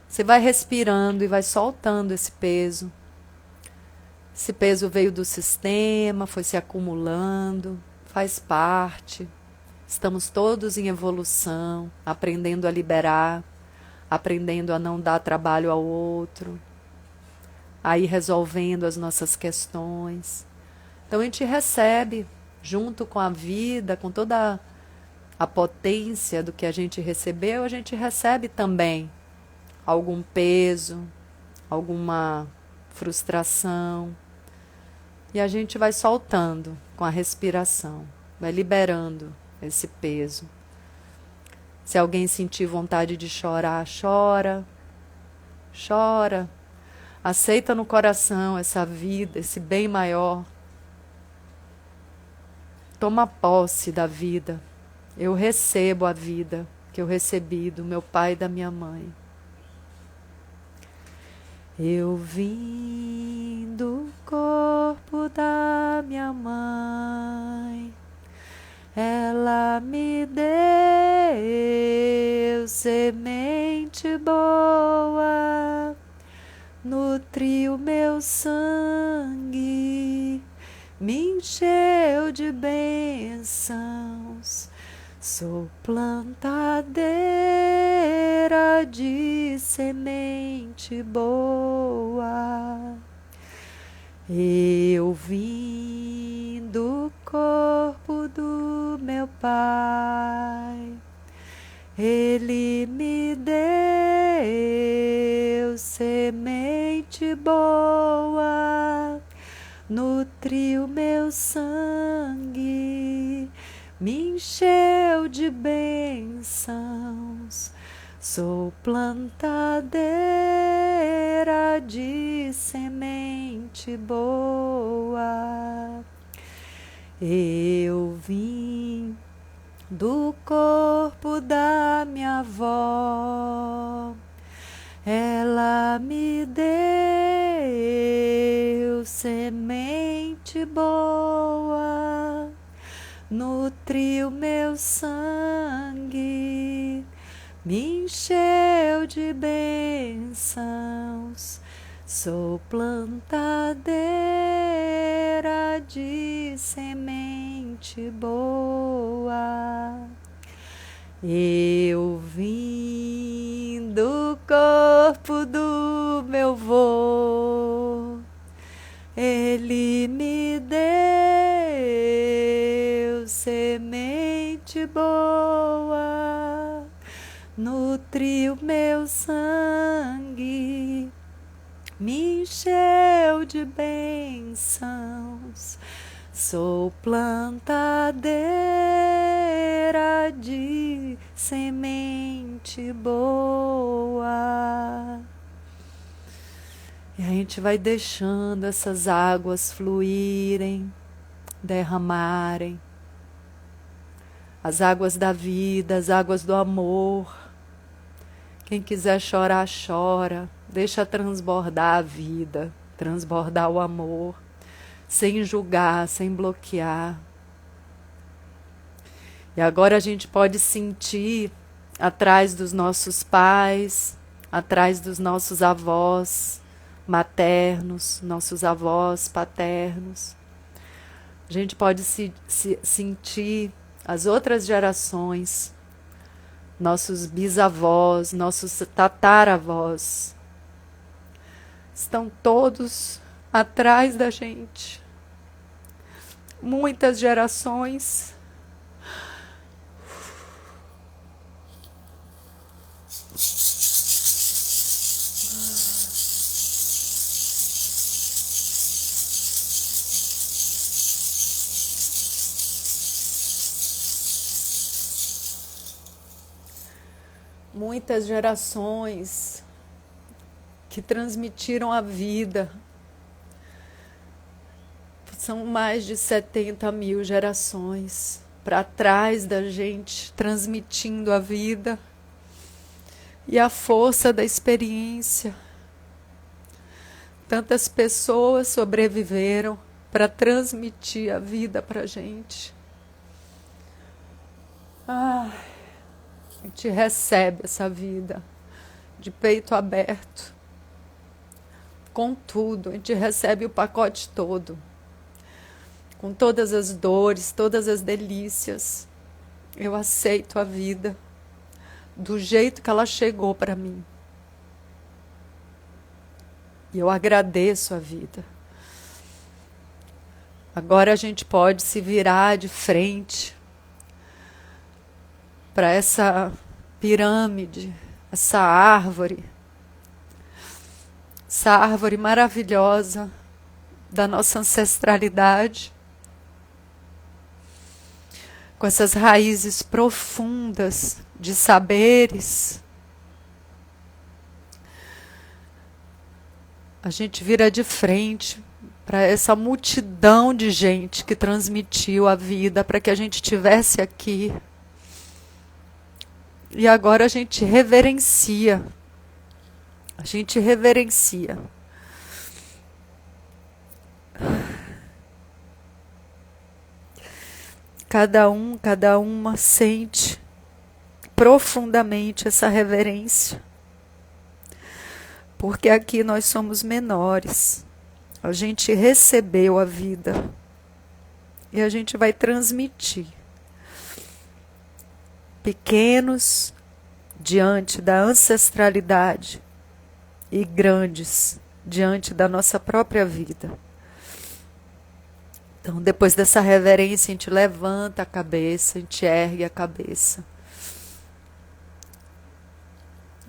você vai respirando e vai soltando esse peso. Esse peso veio do sistema, foi se acumulando, faz parte. Estamos todos em evolução, aprendendo a liberar, aprendendo a não dar trabalho ao outro, a ir resolvendo as nossas questões. Então a gente recebe, junto com a vida, com toda a potência do que a gente recebeu, a gente recebe também algum peso, alguma frustração. E a gente vai soltando com a respiração, vai liberando esse peso. Se alguém sentir vontade de chorar, chora. Chora. Aceita no coração essa vida, esse bem maior. Toma posse da vida. Eu recebo a vida que eu recebi do meu pai e da minha mãe. Eu vim do corpo da minha mãe. Ela me deu semente boa, nutriu meu sangue, me encheu de bênçãos. Sou plantadeira de semente boa. Eu vim do corpo do meu pai. Ele me deu semente boa, nutriu meu sangue, me encheu de bênçãos. Sou plantadeira de semente boa. Eu vim do corpo da minha avó. Ela me deu semente boa, nutriu meu sangue, me encheu de bênçãos. Sou plantadeira de semente boa. Eu vim do corpo do meu vô. Ele me deu semente boa, nutriu meu sangue, me encheu de bênçãos. Sou plantadeira de semente boa. E a gente vai deixando essas águas fluírem, derramarem. As águas da vida, as águas do amor. Quem quiser chorar, chora. Deixa transbordar a vida, transbordar o amor, sem julgar, sem bloquear. E agora a gente pode sentir atrás dos nossos pais, atrás dos nossos avós maternos, nossos avós paternos. A gente pode sentir as outras gerações, nossos bisavós, nossos tataravós. Estão todos atrás da gente. Muitas gerações. Muitas gerações que transmitiram a vida. São mais de 70 mil gerações para trás da gente, transmitindo a vida e a força da experiência. Tantas pessoas sobreviveram para transmitir a vida para a gente. A gente recebe essa vida de peito aberto, com tudo, a gente recebe o pacote todo, com todas as dores, todas as delícias. Eu aceito a vida do jeito que ela chegou para mim. E eu agradeço a vida. Agora a gente pode se virar de frente para essa pirâmide, essa árvore maravilhosa da nossa ancestralidade, com essas raízes profundas de saberes. A gente vira de frente para essa multidão de gente que transmitiu a vida para que a gente estivesse aqui. E agora a gente reverencia. A gente reverencia. Cada um, cada uma sente profundamente essa reverência. Porque aqui nós somos menores. A gente recebeu a vida. E a gente vai transmitir. Pequenos diante da ancestralidade e grandes diante da nossa própria vida. Então, depois dessa reverência, a gente levanta a cabeça, a gente ergue a cabeça.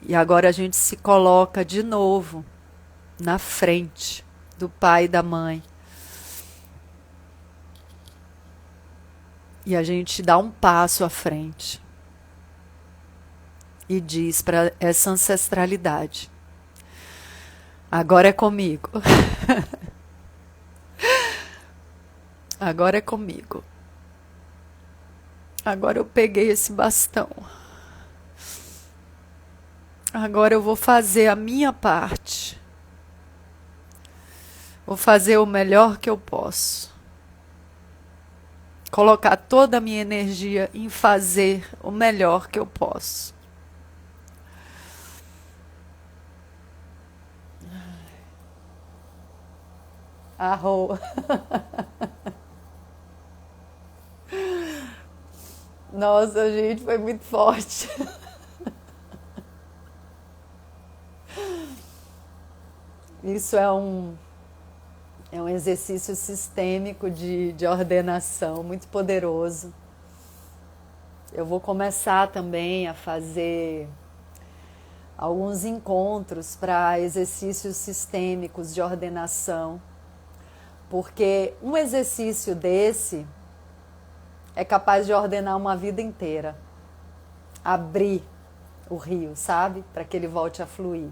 E agora a gente se coloca de novo na frente do pai e da mãe. E a gente dá um passo à frente. e diz para essa ancestralidade: agora é comigo. Agora é comigo. Agora eu peguei esse bastão. Agora eu vou fazer a minha parte. Vou fazer o melhor que eu posso. Colocar toda a minha energia em fazer o melhor que eu posso. Arro. Nossa, gente, foi muito forte. Isso é um exercício sistêmico de ordenação muito poderoso. Eu vou começar também a fazer alguns encontros para exercícios sistêmicos de ordenação, porque um exercício desse é capaz de ordenar uma vida inteira, abrir o rio, sabe? Para que ele volte a fluir.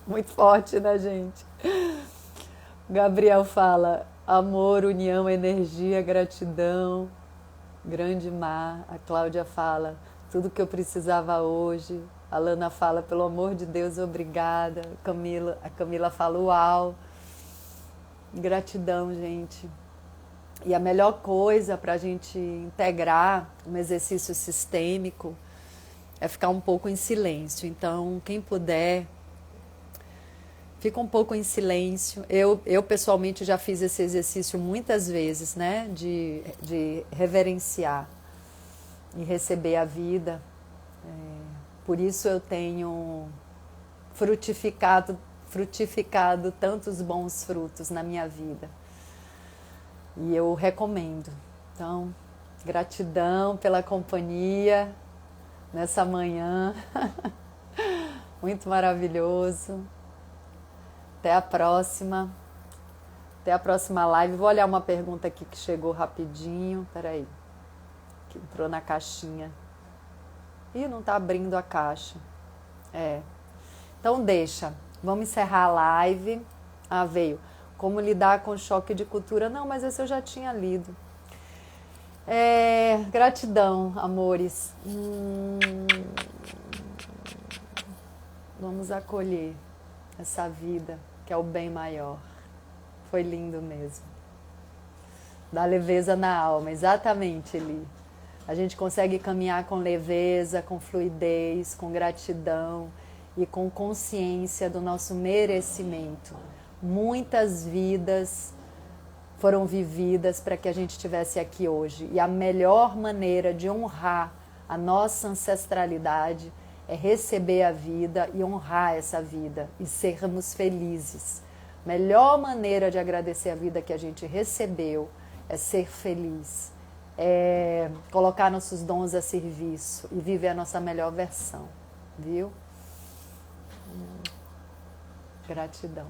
Muito forte, né, gente? Gabriel fala: amor, união, energia, gratidão, grande mar. A Cláudia fala: tudo que eu precisava hoje. A Lana fala: pelo amor de Deus, obrigada. A Camila fala: uau. Gratidão, gente. E a melhor coisa para a gente integrar um exercício sistêmico é ficar um pouco em silêncio. Então, quem puder, fica um pouco em silêncio. Eu pessoalmente já fiz esse exercício muitas vezes, né? De reverenciar e receber a vida. Por isso eu tenho frutificado tantos bons frutos na minha vida. E eu recomendo. Então, gratidão pela companhia nessa manhã. Muito maravilhoso. Até a próxima. Até a próxima live. Vou olhar uma pergunta aqui que chegou rapidinho. Peraí. Que entrou na caixinha. Ih, não tá abrindo a caixa. Então deixa. Vamos encerrar a live. Ah, veio. Como lidar com choque de cultura? Não, mas esse eu já tinha lido. Gratidão, amores. Vamos acolher essa vida, que é o bem maior. Foi lindo mesmo. Dá leveza na alma, exatamente, Eli. A gente consegue caminhar com leveza, com fluidez, com gratidão e com consciência do nosso merecimento. Muitas vidas foram vividas para que a gente estivesse aqui hoje. E a melhor maneira de honrar a nossa ancestralidade é receber a vida e honrar essa vida e sermos felizes. Melhor maneira de agradecer a vida que a gente recebeu é ser feliz, é colocar nossos dons a serviço e viver a nossa melhor versão, viu? Gratidão.